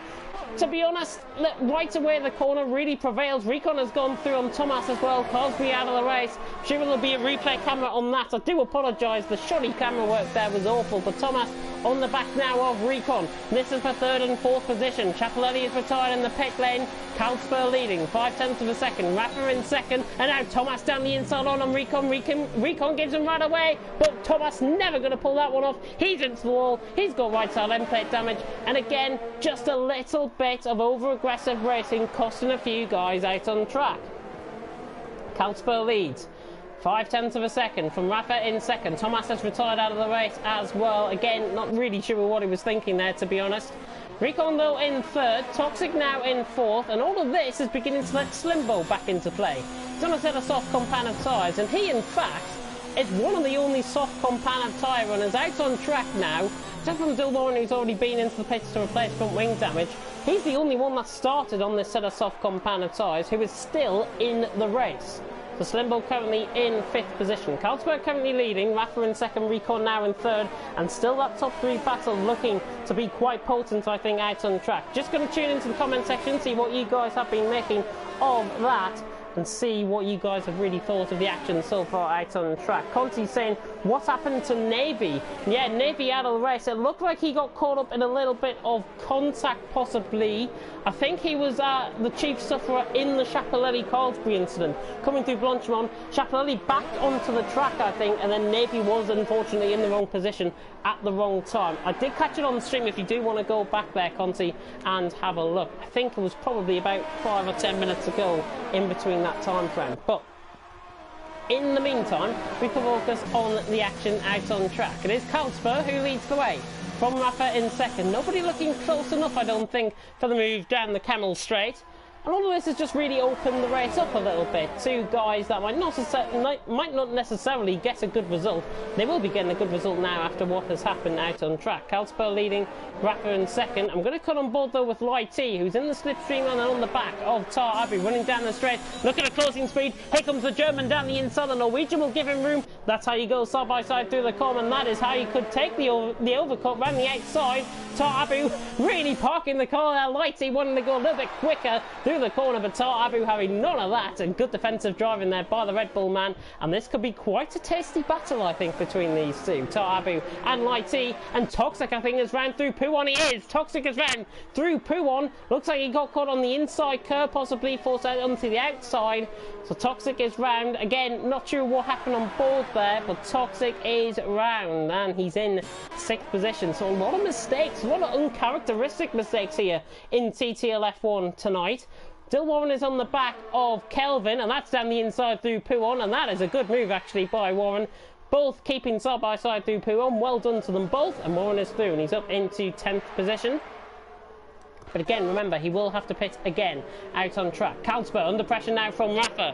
To be honest, right away the corner really prevails. Recon has gone through on Thomas as well. Carlsbury out of the race. Sure will be a replay camera on that. I do apologise, the shoddy camera work there was awful, but Thomas on the back now of Recon. This is for third and fourth position. Chapelletti is retired in the pit lane. Kalsper leading 0.5 of a second. Rafa in second, and now Thomas down the inside on Recon. Recon gives him right away, but Thomas never going to pull that one off. He's into the wall. He's got right side end plate damage, and again just a little bit of over aggressive racing costing a few guys out on track. Kalsper leads 0.5 of a second from Rafa in second. Thomas has retired out of the race as well. Again, not really sure what he was thinking there, to be honest. Recon though in third, Toxic now in fourth, and all of this is beginning to let Slimbo back into play. He's on a set of soft compounded tyres, and he in fact is one of the only soft compounded tyre runners out on track now. Except from Dilborn, who's already been into the pits to replace front wing damage. He's the only one that started on this set of soft compounded tyres who is still in the race. So Slimbo currently in 5th position. Carlsberg currently leading, Rafa in second, Recon now in third, and still that top 3 battle looking to be quite potent, I think, out on track. Just going to tune into the comment section, see what you guys have been making of that, and see what you guys have really thought of the action so far out on track. Conti's saying, what's happened to Navy? Yeah, Navy out of the race. It looked like he got caught up in a little bit of contact, possibly. I think he was the chief sufferer in the Chapelletti-Carlsbury incident. Coming through Blanchimon, Chapelletti backed onto the track, I think, and then Navy was unfortunately in the wrong position at the wrong time. I did catch it on the stream if you do want to go back there, Conti, and have a look. I think it was probably about 5 or 10 minutes ago in between that time frame. But in the meantime, we can focus on the action out on track. It is Kalsper who leads the way from Rafa in second. Nobody looking close enough, I don't think, for the move down the Camel Straight. And all of this has just really opened the race up a little bit. 2 guys that might not necessarily get a good result. They will be getting a good result now after what has happened out on track. Kalsper leading, Rafa in second. I'm going to cut on board though with Lighty, who's in the slipstream and on the back of Tar Abbey, running down the straight. Look at the closing speed. Here comes the German down the inside. The Norwegian will give him room. That's how you go side by side through the column, and that is how you could take the overcut round the outside. Tar Abu really parking the car there. Lighty wanting to go a little bit quicker through the corner, but Tar Abu having none of that, and good defensive driving there by the Red Bull man, and this could be quite a tasty battle, I think, between these two. Tar Abu and Lighty, and Toxic, I think, is round through Puon. He is. Toxic is round through Puon. Looks like he got caught on the inside curve, possibly forced out onto the outside. So Toxic is round. Again, not sure what happened on board there, but Toxic is round, and he's in 6th position. So a lot of mistakes, a lot of uncharacteristic mistakes here in TTL F1 tonight. Dill Warren is on the back of Kelvin, and that's down the inside through Puon, and that is a good move actually by Warren. Both keeping side by side through Puon. Well done to them both, and Warren is through, and he's up into 10th position. But again, remember, he will have to pit again out on track. Kalsper under pressure now from Rafa.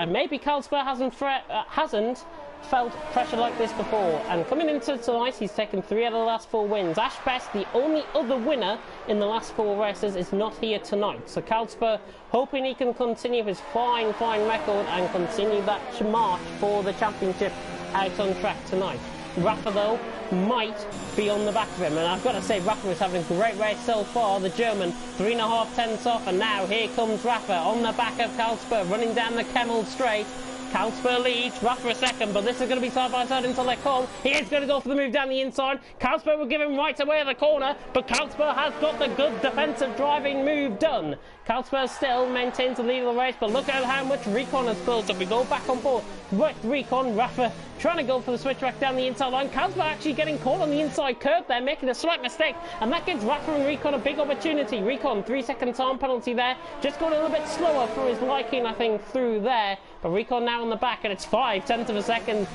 Maybe Kalsper hasn't felt pressure like this before, and coming into tonight he's taken 3 out of the last 4 wins. Ash Best, the only other winner in the last 4 races, is not here tonight, so Kalsper hoping he can continue his fine record and continue that march for the championship out on track tonight. Rafa though might be on the back of him, and I've got to say Rafa is having a great race so far. The German 3.5 tenths off, and now here comes Rafa on the back of Kalsper running down the Kemmel straight. Kalsper leads, Rafa a second, but this is going to be side by side until they come. He is going to go for the move down the inside. Kalsper will give him right away at the corner, but Kalsper has got the good defensive driving move done. Kalsper still maintains the lead of the race, but look at how much Recon has built up. We go back on board with Recon. Rafa trying to go for the switchback down the inside line. Kalsper actually getting caught on the inside curve there, making a slight mistake, and that gives Rafa and Recon a big opportunity. Recon 3-second time penalty there, just going a little bit slower for his liking, I think, through there. But Recon now on the back, and it's 5/10 of a second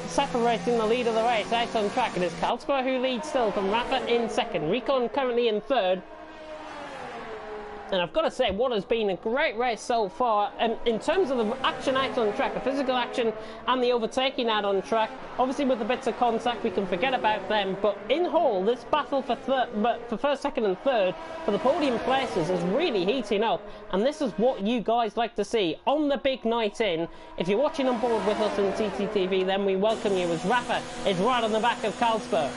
separating the lead of the race out on track. It is Kalsper who leads still from Rafa in second. Recon currently in third. And I've got to say, what has been a great race so far, in terms of the action out on track, the physical action and the overtaking out on track. Obviously with the bits of contact we can forget about them, but in whole this battle for first, second and third for the podium places is really heating up, and this is what you guys like to see on the big night in. If you're watching on board with us in TTTV, then we welcome you, as Rafa is right on the back of Kalsper.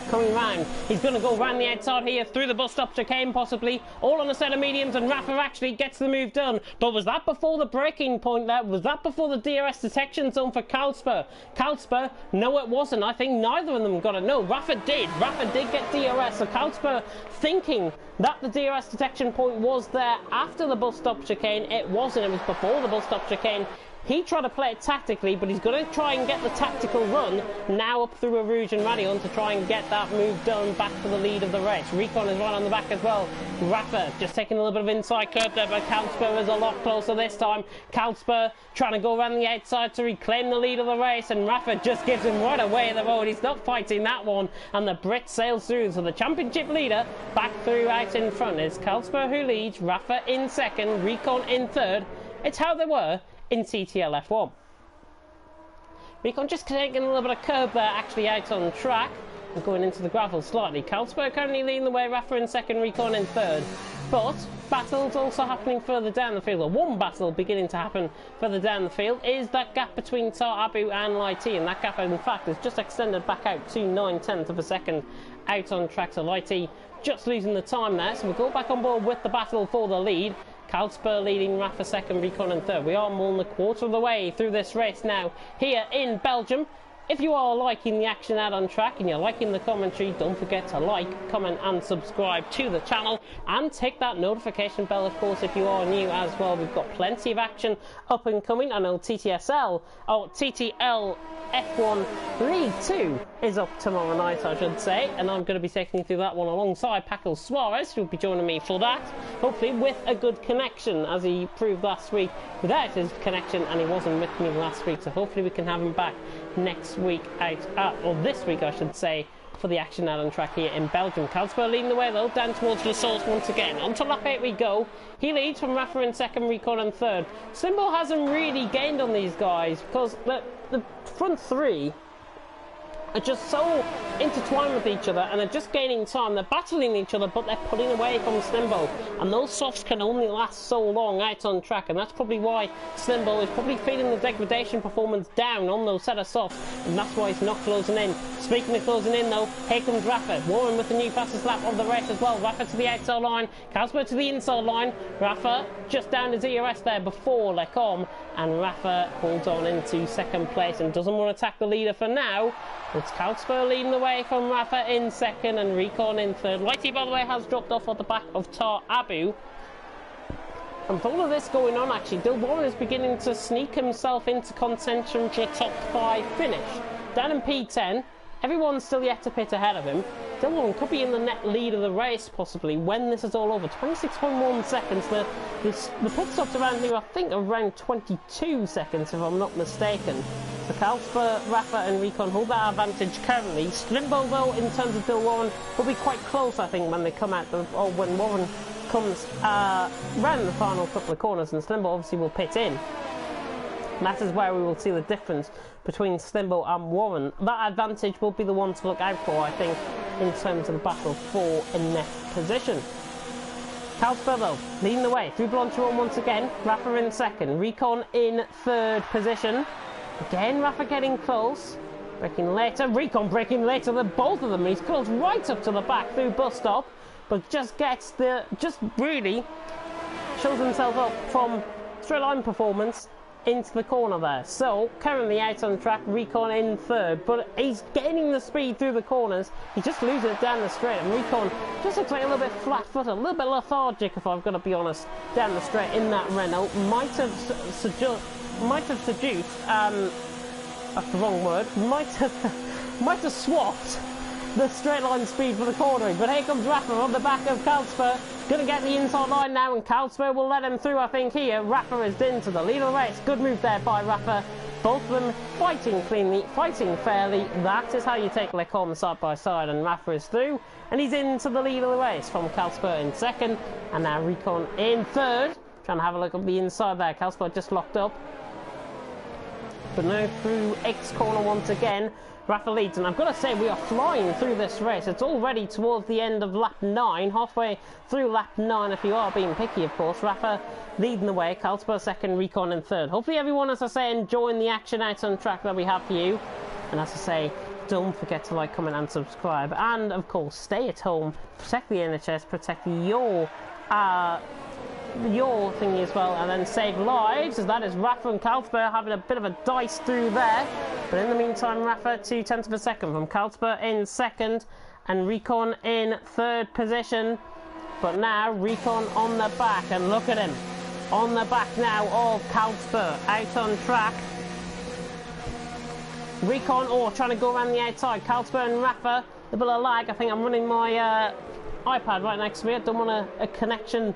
Coming round, he's going to go round the outside here through the bus stop chicane possibly, all on a set of mediums, and Rafa actually gets the move done. But was that before the braking point there? Was that before the DRS detection zone for Kalsper? Kalsper, no it wasn't. I think neither of them got it. No, Rafa did. Rafa did get DRS, so Kalsper thinking that the DRS detection point was there after the bus stop chicane. It wasn't, it was before the bus stop chicane. He tried to play it tactically, but he's going to try and get the tactical run now up through a Rouge and Radion to try and get that move done back to the lead of the race. Recon is right on the back as well. Rafa just taking a little bit of inside curve there, but Kalsper is a lot closer this time. Kalsper trying to go around the outside to reclaim the lead of the race, and Rafa just gives him right away the road. He's not fighting that one, and the Brit sails through. So the championship leader back through out in front is Kalsper who leads, Rafa in second, Recon in third. It's how they were in TTL F1. Recon just taking a little bit of curb there, actually out on track and going into the gravel slightly. Kalsper currently leading the way, Rafa in second, Recon in third. But battles also happening further down the field, or one battle beginning to happen further down the field, is that gap between Tar Abu and Lighty, and that gap in fact is just extended back out to 9/10 of a second out on track. So Lighty just losing the time there, so we'll go back on board with the battle for the lead. Kalsper leading, Rafa second, Recon in third. We are more than a quarter of the way through this race now here in Belgium. If you are liking the action out on track and you're liking the commentary, don't forget to like, comment and subscribe to the channel, and tick that notification bell, of course, if you are new as well. We've got plenty of action up and coming. I know TTSL, or TTL F1 League 2 is up tomorrow night, I should say, and I'm going to be taking you through that one alongside Paco Suarez, who will be joining me for that, hopefully with a good connection, as he proved last week without his connection, and he wasn't with me last week, so hopefully we can have him back next week or this week I should say, for the action out on track here in Belgium. Kalsper leading the way though, down towards the source once again. On to lap 8 we go. He leads from Rafa in second, Recon in third. Slimbo hasn't really gained on these guys because the front three are just so intertwined with each other and they're just gaining time. They're battling each other, but they're pulling away from Slimbo, and those softs can only last so long out on track, and that's probably why Slimbo is probably feeling the degradation performance down on those set of softs, and that's why he's not closing in. Speaking of closing in though, here comes Rafa, Warren with the new fastest lap of the race as well. Rafa to the outside line, Kalsper to the inside line. Rafa just down to DRS there before Lecom, and Rafa holds on into second place and doesn't want to attack the leader for now. It's Kalsper leading the way from Rafa in second and Recon in third. Lighty, by the way, has dropped off at the back of Tar Abu. And with all of this going on, actually, Dilborn is beginning to sneak himself into contention for a top 5 finish. Down in P10, everyone's still yet to pit ahead of him. Dilborn could be in the net lead of the race, possibly, when this is all over. 26.1 seconds. The pit stops around here, I think, around 22 seconds, if I'm not mistaken. So Kalsper, Rafa and Recon hold that advantage currently. Slimbo, though, in terms of Bill Warren, will be quite close, I think, when they come out, or when Warren comes round the final couple of corners, and Slimbo obviously will pit in. That is where we will see the difference between Slimbo and Warren. That advantage will be the one to look out for, I think, in terms of the battle for a next position. Carlsberg, though, leading the way through Blanchimont once again. Rafa in second. Recon in third position. Again, Rafa getting close. Breaking later. Recon breaking later than both of them. He's close right up to the back through bus stop. But just really shows himself up from straight line performance into the corner there. So currently out on track, Recon in third, but he's gaining the speed through the corners. He's just losing it down the straight, and Recon just looks like a little bit flat-footed, a little bit lethargic, if I've got to be honest, down the straight in that Renault. Might have seduced, that's the wrong word, might have swapped the straight line speed for the cornering, but here comes Rafa on the back of Carlsberg. Gonna get the inside line now, and Carlsberg will let him through, I think, here. Rafa is into the lead of the race. Good move there by Rafa. Both of them fighting cleanly, fighting fairly. That is how you take Lecombe side by side, and Rafa is through, and he's into the lead of the race from Carlsberg in second, and now Recon in third. Trying to have a look at the inside there. Carlsberg just locked up. But now through X corner once again, Rafa leads, and I've got to say we are flying through this race. It's already towards the end of lap 9, halfway through lap 9 if you are being picky, of course. Rafa leading the way, Carlsberg second, Recon in third. Hopefully everyone, as I say, enjoying the action out on track that we have for you. And as I say, don't forget to like, comment and subscribe. And of course, stay at home, protect the NHS, protect your thingy as well, and then save lives, as that is Rafa and Carlsberg having a bit of a dice through there. But in the meantime, Rafa 2/10 of a second from Carlsberg in second, and Recon in third position. But now Recon on the back, and look at him on the back now of Carlsberg out on track. Recon trying to go around the outside. Carlsberg and Rafa, a bit of lag. I think I'm running my iPad right next to me. I don't want a connection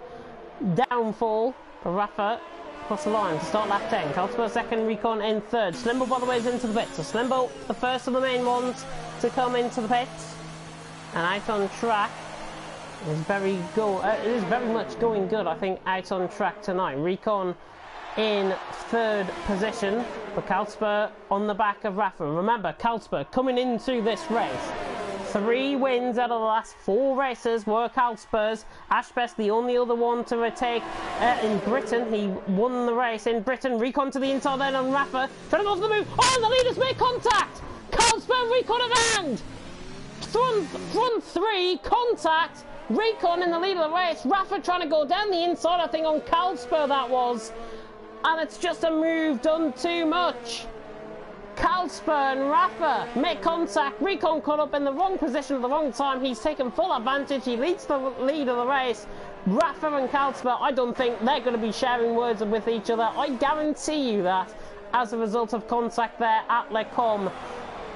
downfall. For Rafa across the line to start lap 10. Carlsberg second, Recon in third. Slimbo, by the way, is into the pits. So Slimbo, the first of the main ones to come into the pits. And out on track is it is very much going good, I think, out on track tonight. Recon in third position, but Carlsberg on the back of Rafa. Remember, Carlsberg coming into this race, 3 wins out of the last 4 races were Carlsberg's. Ashbest, the only other one to retake in Britain. He won the race in Britain. Recon to the inside then on Rafa. Trying to go for the move. Oh, the leaders make contact! Carlsberg, Recon at hand! Front 3, contact. Recon in the lead of the race. Rafa trying to go down the inside, I think, on Carlsberg that was. And it's just a move done too much. Carlsberg and Rafa make contact. Recon caught up in the wrong position at the wrong time. He's taken full advantage. He leads the lead of the race. Rafa and Carlsberg, I don't think they're going to be sharing words with each other. I guarantee you that as a result of contact there at Lecombe.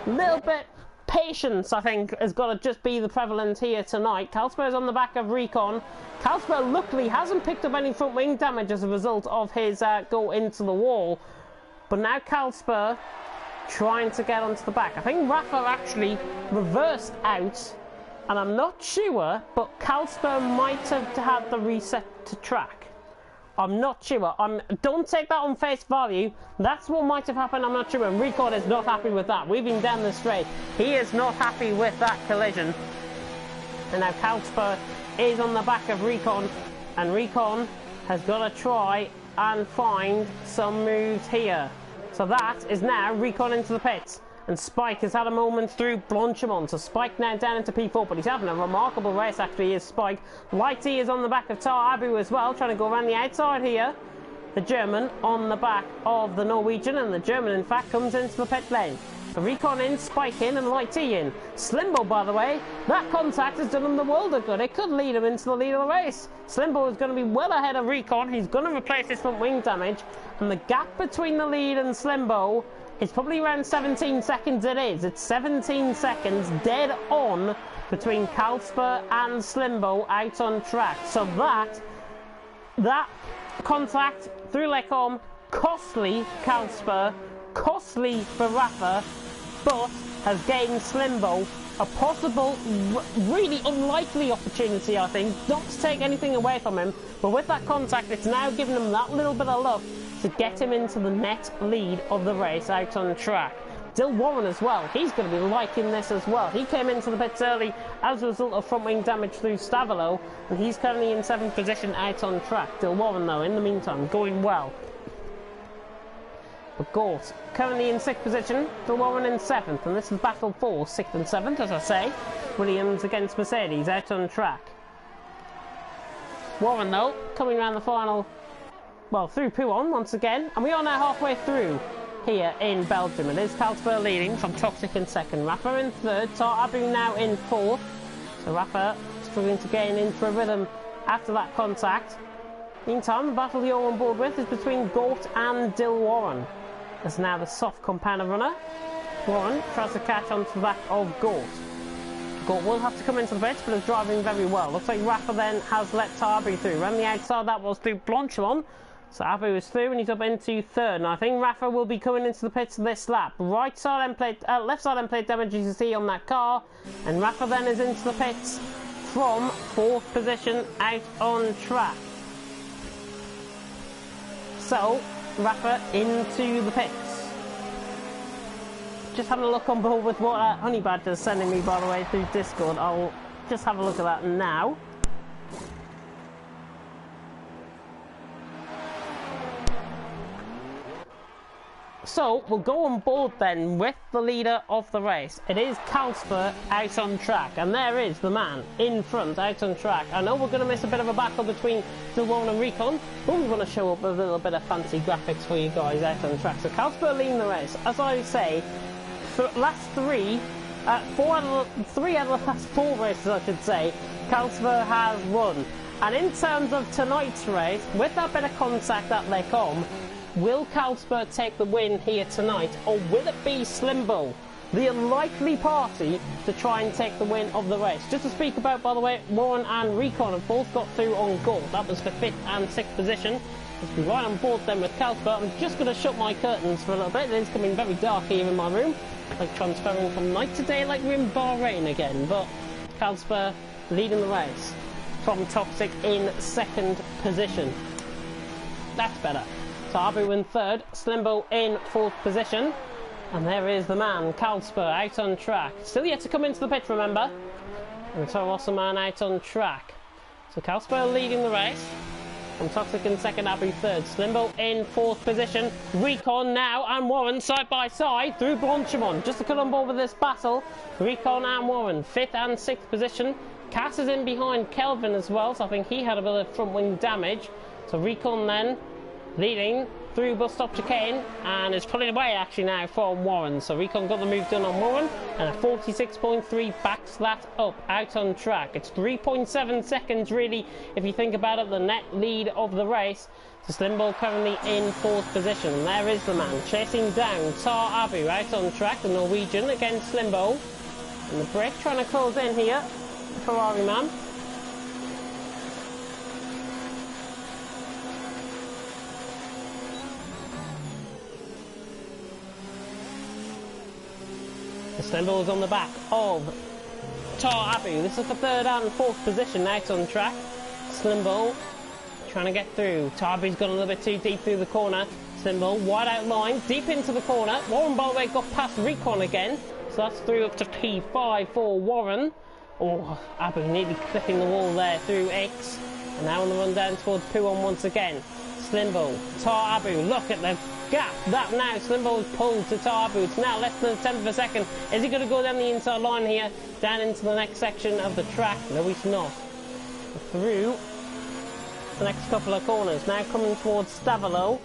A little bit patience, I think, has got to just be the prevalent here tonight. Carlsberg's on the back of Recon. Carlsberg luckily hasn't picked up any front wing damage as a result of his go into the wall. But now Carlsberg trying to get onto the back. I think Rafa actually reversed out, and I'm not sure, but Carlsberg might have had the reset to track. I'm not sure. Don't take that on face value. That's what might have happened. I'm not sure. And Recon is not happy with that. Weaving down the straight, he is not happy with that collision. And now Carlsberg is on the back of Recon, and Recon has got to try and find some moves here. So that is now Recon into the pits. And Spike has had a moment through Blanchimont. So Spike now down into P4, but he's having a remarkable race, actually, is Spike. Lighty is on the back of Tar Abu as well, trying to go around the outside here. The German on the back of the Norwegian, and the German, in fact, comes into the pit lane. The Recon in, Spike in, and Lighty in. Slimbo, by the way, that contact has done him the world of good. It could lead him into the lead of the race. Slimbo is going to be well ahead of Recon. He's going to replace his front wing damage. And the gap between the lead and Slimbo is probably around 17 seconds. It is. It's 17 seconds dead on between Carlsberg and Slimbo out on track. So that contact through Lecombe, costly Carlsberg, costly for Rafa, but has gained Slimbo a possible, really unlikely opportunity, I think, not to take anything away from him, but with that contact, it's now given him that little bit of luck to get him into the net lead of the race out on track. Dill Warren as well, he's going to be liking this as well. He came into the pits early as a result of front wing damage through Stavilo, and he's currently in 7th position out on track. Dill Warren, though, in the meantime, going well. But Gort currently in 6th position, Dill Warren in 7th, and this is battle for 6th and 7th, as I say. Williams against Mercedes out on track. Warren, though, coming around the final, well, through Pouon once again, and we are now halfway through here in Belgium. It is Carlsberg leading from Toxic in 2nd, Rafa in 3rd, Tar Abu now in 4th. So Rafa struggling to gain into a rhythm after that contact. Meantime, the battle you're on board with is between Gort and Dill Warren. As now the soft compounder runner. Warren tries to catch onto the back of Gort. Gort will have to come into the pits, but is driving very well. Looks like Rafa then has let Tarby through. Around the outside, that was through Blanchelon. So Abu is through and he's up into 3rd. And I think Rafa will be coming into the pits this lap. Right side end plate, left side end plate damage you can see on that car. And Rafa then is into the pits from 4th position out on track. So Rafa into the pits. Just having a look on board with what Honey Badger's sending me, by the way, through Discord. I'll just have a look at that now. So, we'll go on board then with the leader of the race. It is Carlsberg out on track, and there is the man in front out on track. I know we're going to miss a bit of a battle between Dilwon and Recon, but we want to show up with a little bit of fancy graphics for you guys out on track. So, Carlsberg leading the race. As I say, for last three out of the last 4 races, I should say, Carlsberg has won. And in terms of tonight's race, with that bit of contact that they come, will Carlsberg take the win here tonight, or will it be Slimbo, the unlikely party, to try and take the win of the race? Just to speak about, by the way, Warren and Recon have both got through on goal. That was for 5th and 6th position. Let's be right on board then with Carlsberg. I'm just going to shut my curtains for a little bit. It is coming very dark here in my room, like transferring from night to day, like we're in Bahrain again. But Carlsberg leading the race from Toxic in 2nd position. That's better. So Abu in 3rd, Slimbo in 4th position. And there is the man, Carlsberg, out on track. Still yet to come into the pit, remember. And Toro Osman out on track. So Carlsberg leading the race. From Toxic in 2nd, Abu 3rd. Slimbo in 4th position. Recon now and Warren side by side through Blanchimon. Just to cut on board with this battle. Recon and Warren, 5th and 6th position. Cass is in behind Kelvin as well, so I think he had a bit of front wing damage. So Recon then leading through bus stop chicane and is pulling away actually now from Warren. So Recon got the move done on Warren, and a 46.3 backs that up out on track. It's 3.7 seconds really, if you think about it, the net lead of the race. So Slimbo currently in 4th position. And there is the man chasing down Tar Abu out on track, the Norwegian against Slimbo. And the Brit trying to close in here, the Ferrari man. Slimbo is on the back of Tar Abu. This is the 3rd and 4th position out on track. Slimbo trying to get through. Tar Abu's gone a little bit too deep through the corner. Slimbo wide out line, deep into the corner. Warren, by the way, got past Recon again. So that's through up to P5 for Warren. Oh, Abu nearly clipping the wall there through X. And now on the run down towards Pouon once again. Slimbo, Tar Abu, look at the gap that now Slimbo is pulled to Tar Abu. It's now less than a tenth of a second. Is he going to go down the inside line here, down into the next section of the track? No, he's not. Through the next couple of corners, now coming towards Stavilo,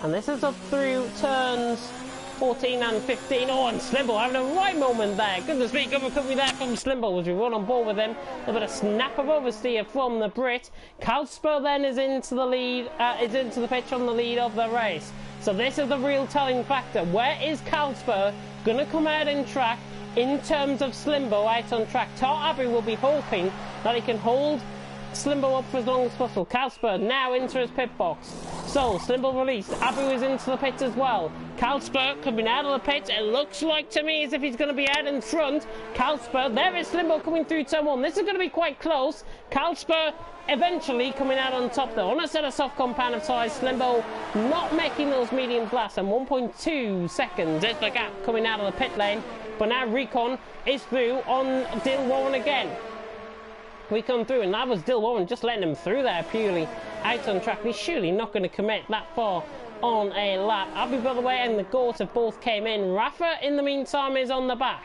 and this is up through turns 14 and 15. Oh, and Slimbo having a right moment there. Goodness me, good recovery there from Slimbo as we run on board with him. A bit of snap of oversteer from the Brit. Carlsberg then is into the lead, is into the pitch on the lead of the race. So this is the real telling factor. Where is Carlsberg going to come out in track in terms of Slimbo out on track? Tar Abu will be hoping that he can hold Slimbo up for as long as possible. Carlsberg now into his pit box. So Slimbo released. Abu is into the pits as well. Kalsper coming out of the pits. It looks like to me as if he's going to be out in front. Kalsper, there is Slimbo coming through turn 1. This is going to be quite close. Kalsper eventually coming out on top though. On a set of soft compound of tyres, Slimbo not making those mediums last, and 1.2 seconds is the gap coming out of the pit lane. But now Recon is through on Dill Warren again. We come through, and that was Dill Warren just letting him through there purely out on track. He's surely not going to commit that far on a lap. Abu, by the way, and the Gort have both came in. Rafa, in the meantime, is on the back.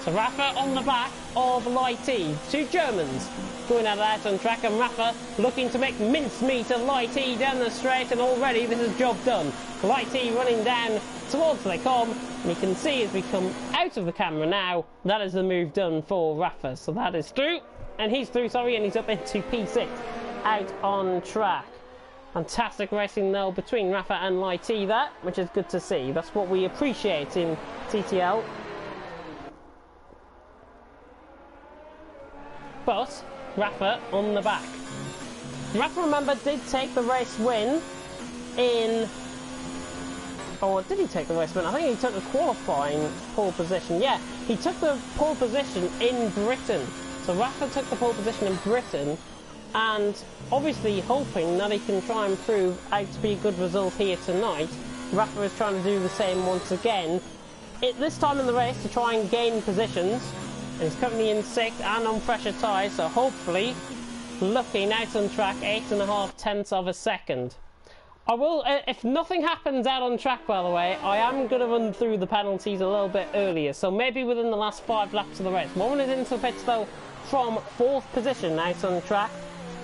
So Rafa on the back of Lighty. 2 Germans going out on track, and Rafa looking to make mincemeat of Lighty down the straight, and already this is job done. Lighty running down towards the com, and you can see as we come out of the camera now, that is the move done for Rafa. So that is through, and he's through, sorry, and he's up into P6 out on track. Fantastic racing though between Rafa and Lighty there, which is good to see. That's what we appreciate in TTL. But Rafa on the back. Rafa, remember, did take the race win in... Or did he take the race win? I think he took the qualifying pole position. Yeah, he took the pole position in Britain. So Rafa took the pole position in Britain, and obviously hoping that he can try and prove out to be a good result here tonight. Rafa is trying to do the same once again, this time in the race, to try and gain positions. And he's currently in 6th and on pressure tyres, so hopefully looking out on track 8.5 tenths of a second. I will, if nothing happens out on track, by the way, I am going to run through the penalties a little bit earlier, so maybe within the last 5 laps of the race. Warren is into the pits though from 4th position out on track.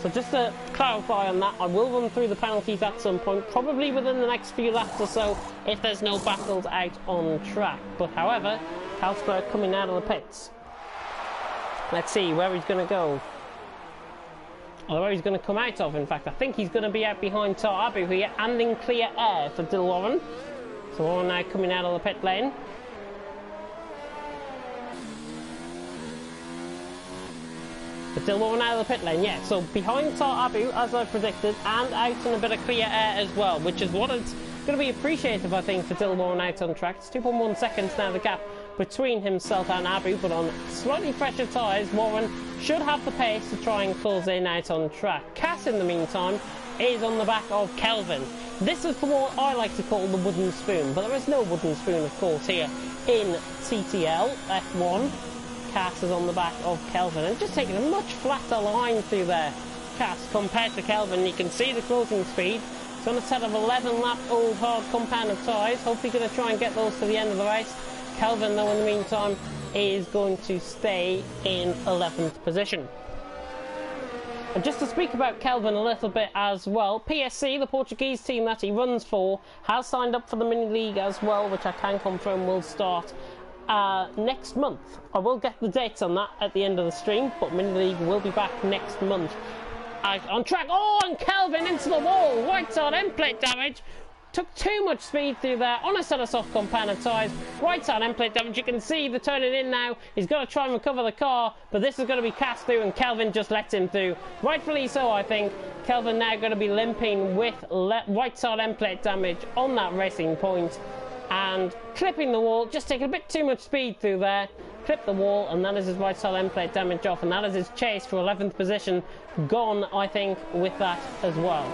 So just to clarify on that, I will run through the penalties at some point, probably within the next few laps or so, if there's no battles out on track. But however, Kalsberg coming out of the pits. Let's see where he's going to go. Or where he's going to come out of, in fact. I think he's going to be out behind Tar Abu here, and in clear air for Dill Warren. So Warren now coming out of the pit lane. But Dill Warren out of the pit lane, yeah. So behind Tar Abu, as I predicted, and out in a bit of clear air as well, which is what it's going to be appreciative, I think, for Dill Warren out on track. It's 2.1 seconds now, the gap between himself and Abu, but on slightly fresher tyres, Warren should have the pace to try and close in out on track. Cass, in the meantime, is on the back of Kelvin. This is for what I like to call the wooden spoon, but there is no wooden spoon, of course, here in TTL F1. Cass is on the back of Kelvin, and just taking a much flatter line through there. Cass compared to Kelvin, you can see the closing speed. It's on a set of 11 lap old hard compound of tyres, hopefully going to try and get those to the end of the race. Kelvin, though, in the meantime, is going to stay in 11th position. And just to speak about Kelvin a little bit as well, PSC, the Portuguese team that he runs for, has signed up for the mini-league as well, which I can confirm will start next month. I will get the dates on that at the end of the stream, but mini-league will be back next month. On track, oh, and Kelvin into the wall, right side end plate damage. Took too much speed through there on a set of soft compound of tyres. Right side end plate damage. You can see the turning in now. He's got to try and recover the car, but this is going to be cast through, and Kelvin just lets him through. Rightfully so, I think. Kelvin now going to be limping with right side end plate damage on that racing point and clipping the wall. Just taking a bit too much speed through there. Clip the wall, and that is his right side end plate damage off, and that is his chase for 11th position gone, I think, with that as well.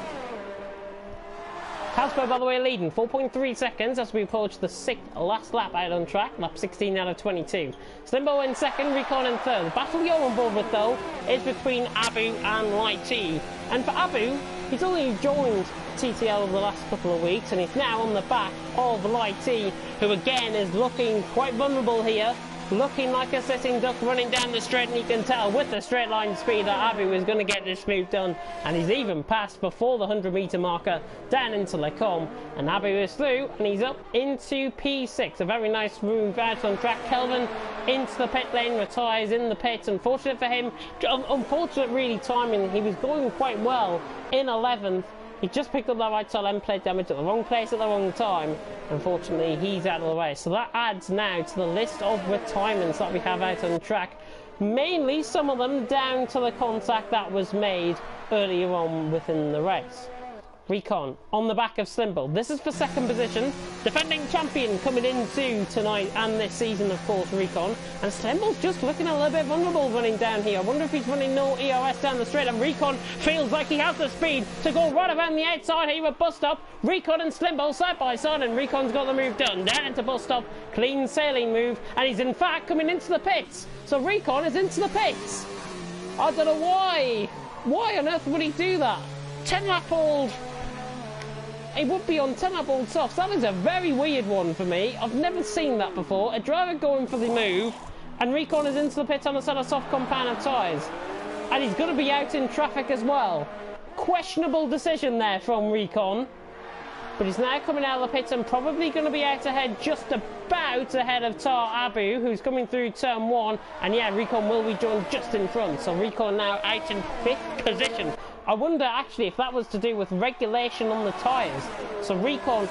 Kalsberg, by the way, leading 4.3 seconds as we approach the 6th last lap out on track, lap 16 out of 22. Slimbo in 2nd, Recon in 3rd. The battle you're on board with, though, is between Abu and Light T. And for Abu, he's only joined TTL over the last couple of weeks, and he's now on the back of Light T, who again is looking quite vulnerable here. Looking like a sitting duck running down the straight, and you can tell with the straight line speed that Abu is going to get this move done, and he's even passed before the 100-metre marker down into Lecom, and Abu is through, and he's up into P6. A very nice move out on track. Kelvin into the pit lane, retires in the pits. Unfortunate for him, unfortunate really timing. He was going quite well in 11th. He just picked up that right side end plate damage at the wrong place at the wrong time. Unfortunately, he's out of the race. So that adds now to the list of retirements that we have out on track. Mainly, some of them down to the contact that was made earlier on within the race. Recon on the back of Slimble. This is for second position. Defending champion coming into tonight and this season, of course, Recon. And Slimble's just looking a little bit vulnerable running down here. I wonder if he's running no ERS down the straight. And Recon feels like he has the speed to go right around the outside here with Bus Stop. Recon and Slimble side by side, and Recon's got the move done. Down into Bus Stop. Clean sailing move. And he's in fact coming into the pits. So Recon is into the pits. I don't know why. Why on earth would he do that? 10-lap old. He would be on 10-lap old softs. That is a very weird one for me. I've never seen that before. A driver going for the move, and Recon is into the pit on a set of soft compound of tyres. And he's going to be out in traffic as well. Questionable decision there from Recon. But he's now coming out of the pits and probably going to be out ahead, just about ahead of Tar Abu, who's coming through turn 1. And yeah, Recon will be joined just in front. So Recon now out in 5th position. I wonder actually if that was to do with regulation on the tyres. So Recon,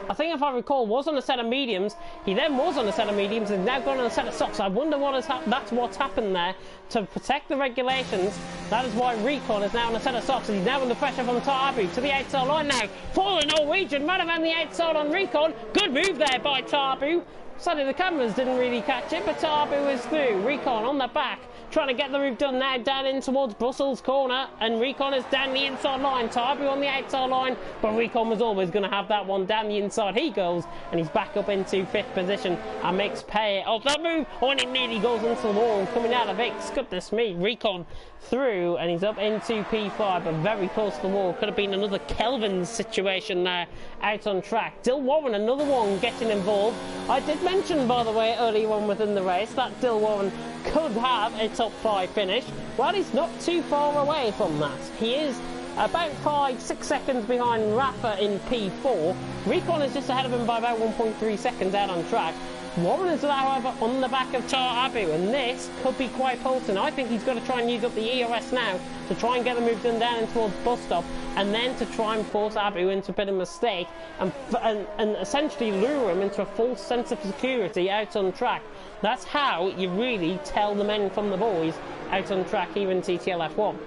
I think if I recall, was on a set of mediums. He then was on a set of mediums and now gone on a set of softs. I wonder what has that's what's happened there to protect the regulations. That is why Recon is now on a set of softs and he's now under pressure from Tar Abu to the outside line now. For the Norwegian, right around the outside on Recon. Good move there by Tar Abu. Sadly the cameras didn't really catch it, but Tar Abu is through. Recon on the back, trying to get the move done now, down in towards Brussels corner, and Recon is down the inside line. Tar Abu on the outside line, but Recon was always going to have that one down the inside. He goes, and he's back up into 5th position and makes pay of that move. Oh, and it nearly goes into the wall, coming out of it. Goodness me, Recon through, and he's up into P5, but very close to the wall. Could have been another Kelvin's situation there, out on track. Dill Warren, another one getting involved. I did mention, by the way, earlier on within the race, that Dill Warren could have a top 5 finish. Well, he's not too far away from that. He is about 5-6 seconds behind Rafa in P4. Recon is just ahead of him by about 1.3 seconds out on track. Warren is, however, on the back of Tar Abu, and this could be quite potent. I think he's got to try and use up the ERS now to try and get the move done down in towards Bus Stop, and then to try and force Abu into a bit of mistake and essentially lure him into a false sense of security out on track. That's how you really tell the men from the boys out on track here in TTL F1.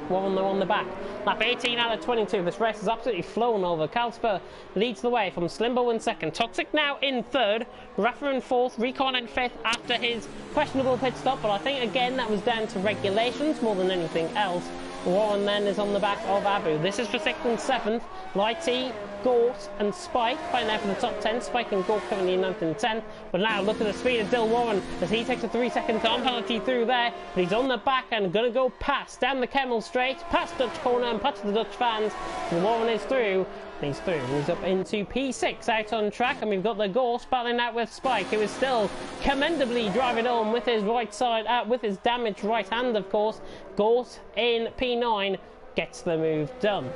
Warren on the back. Lap 18 out of 22. This race has absolutely flown over. Kalsper leads the way from Slimbo in 2nd. Toxic now in 3rd. Rafa in 4th. Recon in 5th after his questionable pit stop. But I think, again, that was down to regulations more than anything else. Warren then is on the back of Abu. This is for 6th and 7th. Lighty, Gort and Spike fighting out for the top 10. Spike and Gort currently in 9th and 10th. But now look at the speed of Dill Warren as he takes a 3-second time penalty through there. But he's on the back and going to go past down the Kemmel straight, past Dutch corner and past the Dutch fans. And Warren is through. He's through. He's up into P6 out on track, and we've got the Gort battling out with Spike, who is still commendably driving on with his right side out, with his damaged right hand, of course. Gort in P9 gets the move done.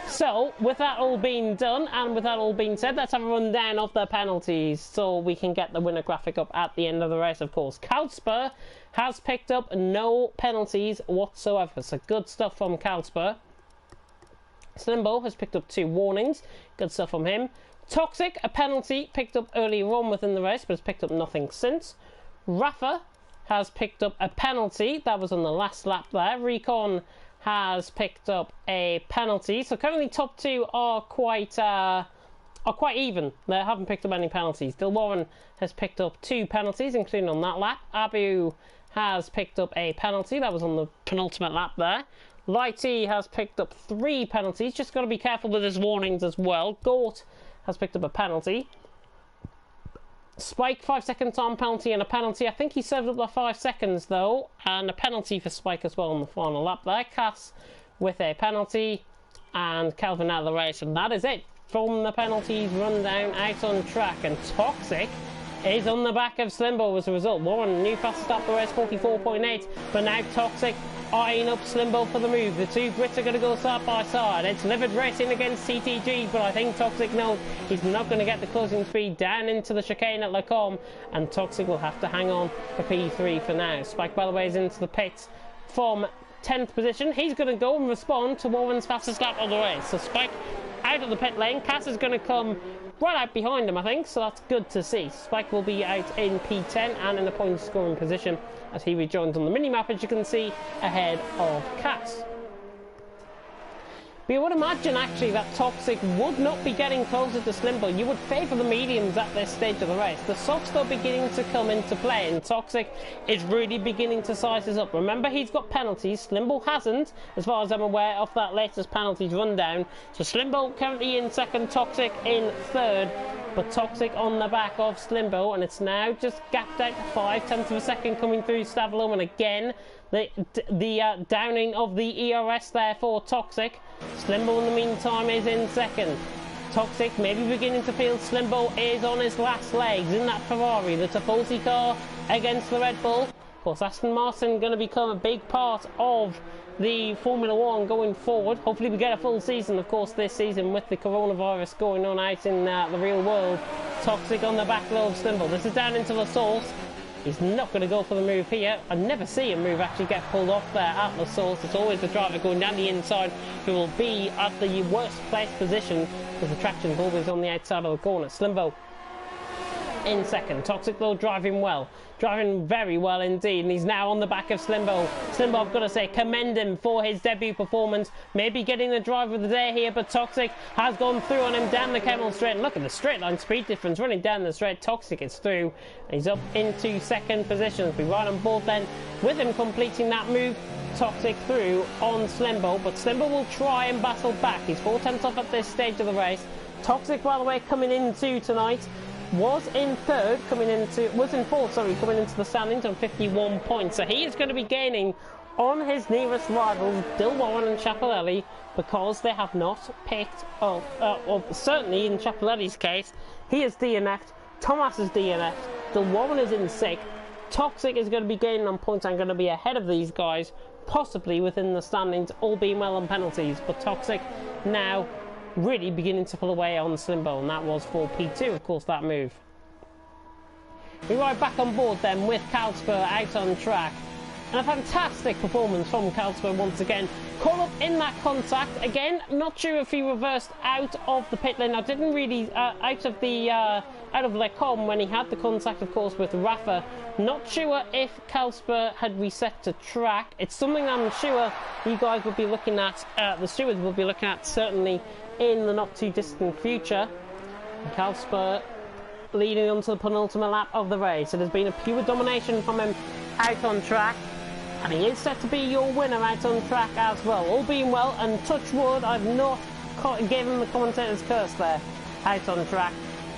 So, with that all being done, and with that all being said, let's have a rundown of the penalties so we can get the winner graphic up at the end of the race, of course. Kalsper has picked up no penalties whatsoever, so good stuff from Kalsper. Slimbo has picked up 2 warnings, good stuff from him. Toxic, a penalty picked up earlier on within the race, but has picked up nothing since. Rafa has picked up a penalty, that was on the last lap there. Recon has picked up a penalty, so currently top 2 are quite even. They haven't picked up any penalties. Dill Warren has picked up 2 penalties, including on that lap. Abu has picked up a penalty, that was on the penultimate lap there. Lighty has picked up 3 penalties, just got to be careful with his warnings as well. Gort has picked up a penalty. Spike, 5-second time penalty and a penalty. I think he served up the 5 seconds though, and a penalty for Spike as well on the final lap there. Cass with a penalty, and Calvin out of the race, and that is it from the penalties rundown out on track. And Toxic is on the back of Slimbo as a result. Warren, new fastest lap the race, 44.8, but now Toxic eyeing up Slimbo for the move. The 2 Brits are going to go side by side. It's Livid racing against TTG, but I think Toxic knows he's not going to get the closing speed down into the chicane at Lacombe, and Toxic will have to hang on for P3 for now. Spike, by the way, is into the pits from 10th position. He's going to go and respond to Warren's fastest lap of the race. So Spike out of the pit lane. Cass is going to come right out behind him, I think, so that's good to see. Spike will be out in P10 and in the point scoring position as he rejoins on the mini-map, as you can see, ahead of Cass. But you would imagine actually that Toxic would not be getting closer to Slimbo. You would favour the mediums at this stage of the race. The softs are beginning to come into play, and Toxic is really beginning to size this up. Remember, he's got penalties. Slimbo hasn't, as far as I'm aware of that latest penalties rundown. So Slimbo currently in second, Toxic in third. But Toxic on the back of Slimbo, and it's now just gapped out to 0.5 of a second coming through Stavelum, and again the downing of the ERS there for Toxic. Slimbo in the meantime is in second. Toxic maybe beginning to feel Slimbo is on his last legs in that Ferrari, the Tifosi car against the Red Bull. Of course, Aston Martin going to become a big part of the Formula 1 going forward. Hopefully we get a full season, of course, this season with the coronavirus going on out in the real world. Toxic on the back low of Slimbo. This is down into the source. He's not going to go for the move here. I never see a move actually get pulled off there at the source. It's always the driver going down the inside who will be at the worst placed position, because the traction is always on the outside of the corner. Slimbo in second. Toxic though driving well, driving very well indeed, and he's now on the back of Slimbo. Slimbo, I've got to say, commend him for his debut performance, maybe getting the driver of the day here, but Toxic has gone through on him down the Kemmel straight, and look at the straight line speed difference running down the straight. Toxic is through, and he's up into second position. We'll be right on board then with him completing that move. Toxic through on Slimbo, but Slimbo will try and battle back. He's 4/10 off at this stage of the race. Toxic, by the way, coming into tonight, was in fourth, coming into the standings on 51 points. So he is going to be gaining on his nearest rivals, Dill Warren and Chapelelli, because they have not picked up, or certainly in Chapelelli's case, he is DNF'd, Thomas is DNF'd, Dill Warren is in sixth. Toxic is going to be gaining on points and going to be ahead of these guys, possibly within the standings, all being well on penalties. But Toxic now really beginning to pull away on Slimbo, and that was for P2, of course, that move. We ride back on board then with Carlsberg out on track, and a fantastic performance from Carlsberg once again. Caught up in that contact again. Not sure if he reversed out of the pit lane. I didn't really out of Le Com when he had the contact, of course, with Rafa. Not sure if Carlsberg had reset to track. It's something I'm sure you guys will be looking at. The stewards will be looking at certainly in the not too distant future. Carlsberg leading on to the penultimate lap of the race. It has been a pure domination from him out on track, and he is set to be your winner out on track as well. All being well, and touch wood, I've not given the commentator's curse there. Out on track,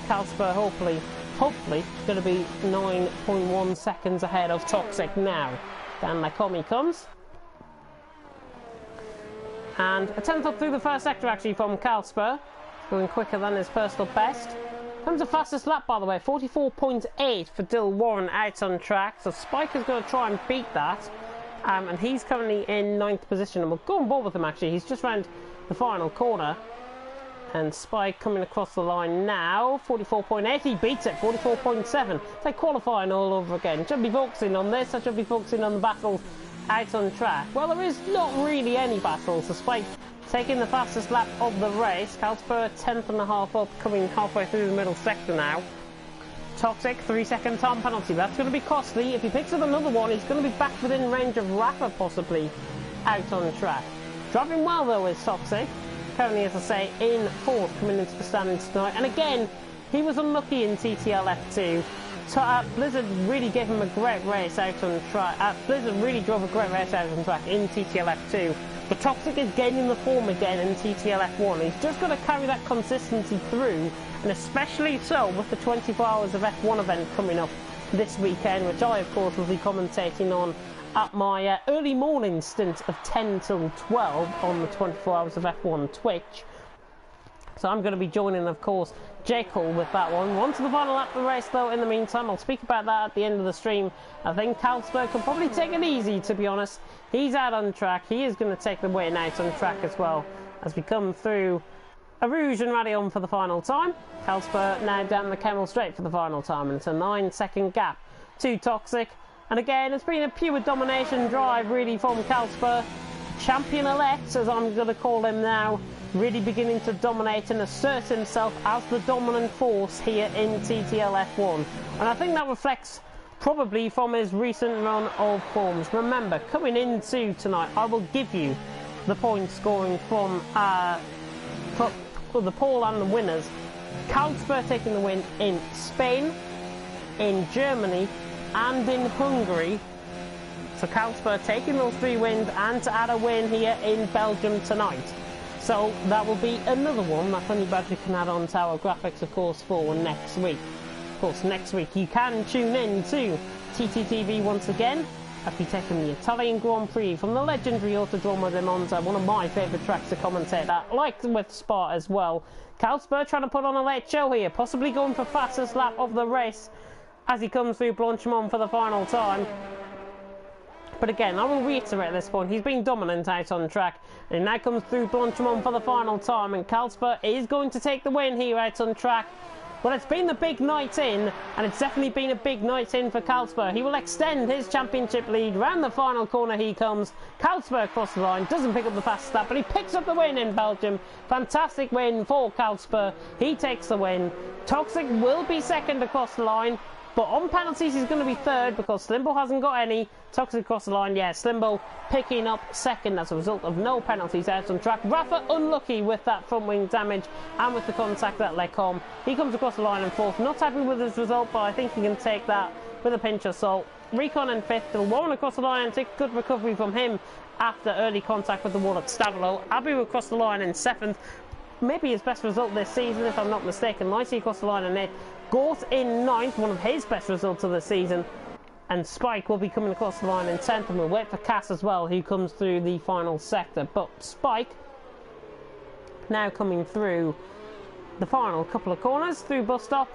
Carlsberg hopefully going to be 9.1 seconds ahead of Toxic now. Down like he comes. And a 10th up through the first sector actually from Carlsberg, going quicker than his personal best. Comes the fastest lap, by the way, 44.8 for Dill Warren out on track. So Spike is going to try and beat that, and he's currently in 9th position, and we'll go on board with him actually. He's just round the final corner, and Spike coming across the line now. 44.8, he beats it. 44.7. It's like qualifying all over again. Should be focusing on this. I should be focusing on the battles out on track. Well, there is not really any battles. So Spike taking the fastest lap of the race. Carlsberg 10.5 up, coming halfway through the middle sector now. Toxic 3-second time penalty. That's going to be costly. If he picks up another one, he's going to be back within range of Rafa possibly out on track. Driving well though is Toxic. Currently, as I say, in fourth coming into the standings tonight. And again, he was unlucky in TTL F2. Blizzard really gave him a great race out on track. Blizzard really drove a great race out on track in TTL F2. But Toxic is gaining the form again in TTL F1. He's just got to carry that consistency through, and especially so with the 24 Hours of F1 event coming up this weekend, which I, of course, will be commentating on at my early morning stint of 10 till 12 on the 24 Hours of F1 Twitch. So I'm going to be joining, of course, Jake Hall with that one. On to the final lap of the race, though, in the meantime. I'll speak about that at the end of the stream. I think Carlsberg can probably take it easy, to be honest. He's out on track. He is going to take the win out on track as well as we come through Arouge and Radion for the final time. Carlsberg now down the Kemmel straight for the final time, and it's a 9-second gap to Toxic. And again, it's been a pure domination drive, really, from Carlsberg. Champion-elect, as I'm going to call him now, really beginning to dominate and assert himself as the dominant force here in TTL F1. And I think that reflects probably from his recent run of forms. Remember, coming into tonight, I will give you the point scoring from the pole and the winners. Carlsberg taking the win in Spain, in Germany and in Hungary. So Carlsberg taking those 3 wins and to add a win here in Belgium tonight. So that will be another one that Honey Badger can add on to our graphics, of course, for next week. Of course, next week you can tune in to TTTV once again. I'll be taking the Italian Grand Prix from the legendary Autodromo di Monza, one of my favourite tracks to commentate that, like with Spa as well. Carlsberg trying to put on a late show here, possibly going for fastest lap of the race as he comes through Blanchimont for the final time. But again, I will reiterate at this point, he's been dominant out on track, and now comes through Blanchimont for the final time, and Carlsberg is going to take the win here out on track. Well, it's been the big night in, and it's definitely been a big night in for Carlsberg. He will extend his championship lead. Round the final corner he comes. Carlsberg across the line, doesn't pick up the fastest lap, but he picks up the win in Belgium. Fantastic win for Carlsberg. He takes the win. Toxic will be second across the line, but on penalties he's going to be third because Slimbo hasn't got any. Toxic across the line, yeah, Slimbo picking up second as a result of no penalties out on track. Rafa unlucky with that front wing damage and with the contact at Lecombe. He comes across the line in fourth. Not happy with his result, but I think he can take that with a pinch of salt. Recon in fifth. Warren across the line and take good recovery from him after early contact with the wall at Stavilo. Abu across the line in seventh. Maybe his best result this season, if I'm not mistaken. Lighty across the line in eighth. Gort in ninth, one of his best results of the season. And Spike will be coming across the line in 10th, and we'll wait for Cass as well, who comes through the final sector. But Spike now coming through the final couple of corners through bus stop.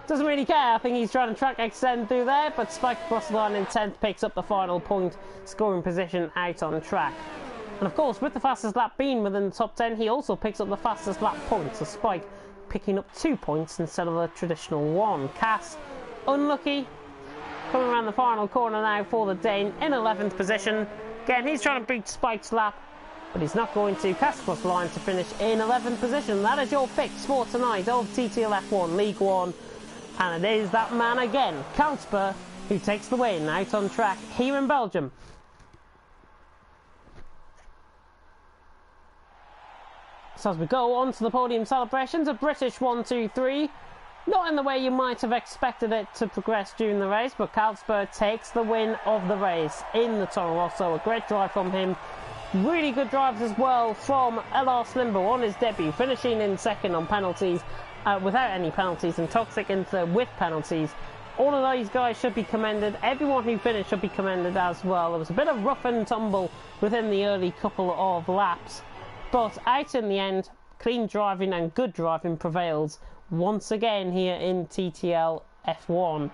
Doesn't really care, I think he's trying to track extend through there, but Spike across the line in 10th picks up the final point scoring position out on track. And of course, with the fastest lap being within the top 10, he also picks up the fastest lap point, so Spike picking up 2 points instead of the traditional 1. Cass, unlucky, coming around the final corner now for the Dane in 11th position. Again, he's trying to beat Spike's lap, but he's not going to. Cass across the line to finish in 11th position. That is your picks for tonight of TTL F1 League 1. And it is that man again, Carlsberg, who takes the win out on track here in Belgium. So as we go on to the podium celebrations, a British 1, 2, 3. Not in the way you might have expected it to progress during the race, but Carlsberg takes the win of the race in the Toro Rosso. A great drive from him. Really good drives as well from LR Slimbo on his debut, finishing in second on penalties, without any penalties, and Toxic in third with penalties. All of these guys should be commended. Everyone who finished should be commended as well. There was a bit of rough and tumble within the early couple of laps, but out in the end, clean driving and good driving prevails once again here in TTL F1.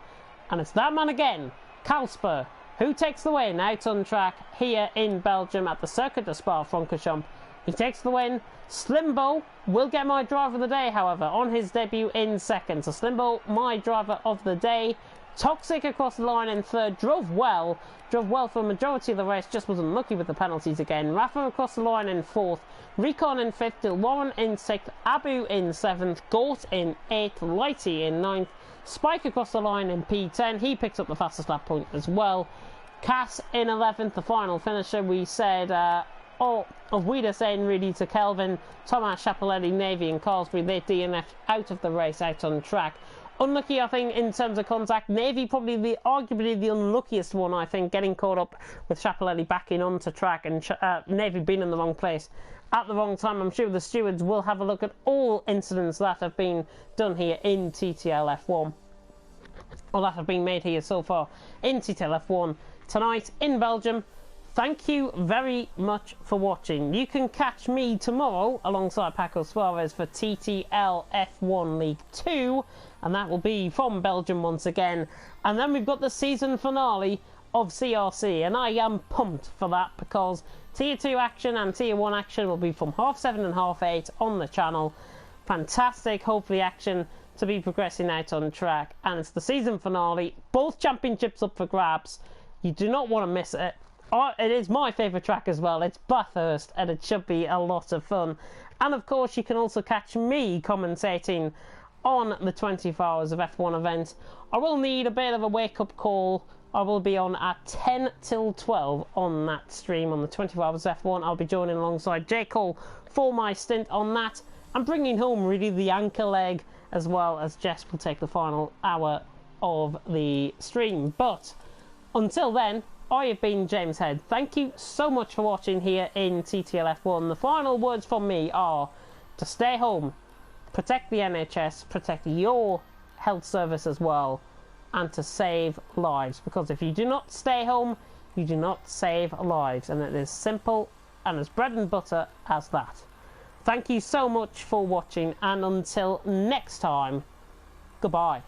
And it's that man again, Carlsberg, who takes the win out on track here in Belgium at the Circuit de Spa-Francorchamps. He takes the win. Slimbo will get my driver of the day, however, on his debut in second. So Slimbo, my driver of the day. Toxic across the line in third, drove well for a majority of the race, just wasn't lucky with the penalties again. Rafa across the line in fourth, Recon in fifth, Warren in sixth, Abu in seventh, Gort in eighth, Lighty in ninth, Spike across the line in P10, he picks up the fastest lap point as well. Cass in 11th, the final finisher. We said of Weeder saying really to Kelvin, Thomas, Chapelletti, Navy and Carlsbury, they DNF'd out of the race out on track. Unlucky, I think, in terms of contact. Navy probably arguably the unluckiest one, I think, getting caught up with Chapelletti backing onto track and Navy being in the wrong place at the wrong time. I'm sure the stewards will have a look at all incidents that have been done here in TTL F1, or that have been made here so far in TTL F1 tonight in Belgium. Thank you very much for watching. You can catch me tomorrow alongside Paco Suarez for TTL F1 League 2, and that will be from Belgium once again. And then we've got the season finale of CRC, and I am pumped for that because Tier 2 action and Tier 1 action will be from 7:30 and 8:30 on the channel. Fantastic, hopefully, action to be progressing out on track, and it's the season finale. Both championships up for grabs. You do not want to miss it. It is my favourite track as well. It's Bathurst, and it should be a lot of fun. And of course, you can also catch me commentating on the 24 Hours of F1 events. I will need a bit of a wake-up call I will be on at 10 till 12 on that stream on the 24 Hours F1. I'll be joining alongside J. Cole for my stint on that. I'm bringing home really the anchor leg, as well as Jess will take the final hour of the stream. But until then, I have been James Head. Thank you so much for watching here in TTL F1. The final words from me are to stay home, protect the NHS, protect your health service as well, and to save lives, because if you do not stay home, you do not save lives, and it is simple and as bread and butter as that. Thank you so much for watching, and until next time, goodbye.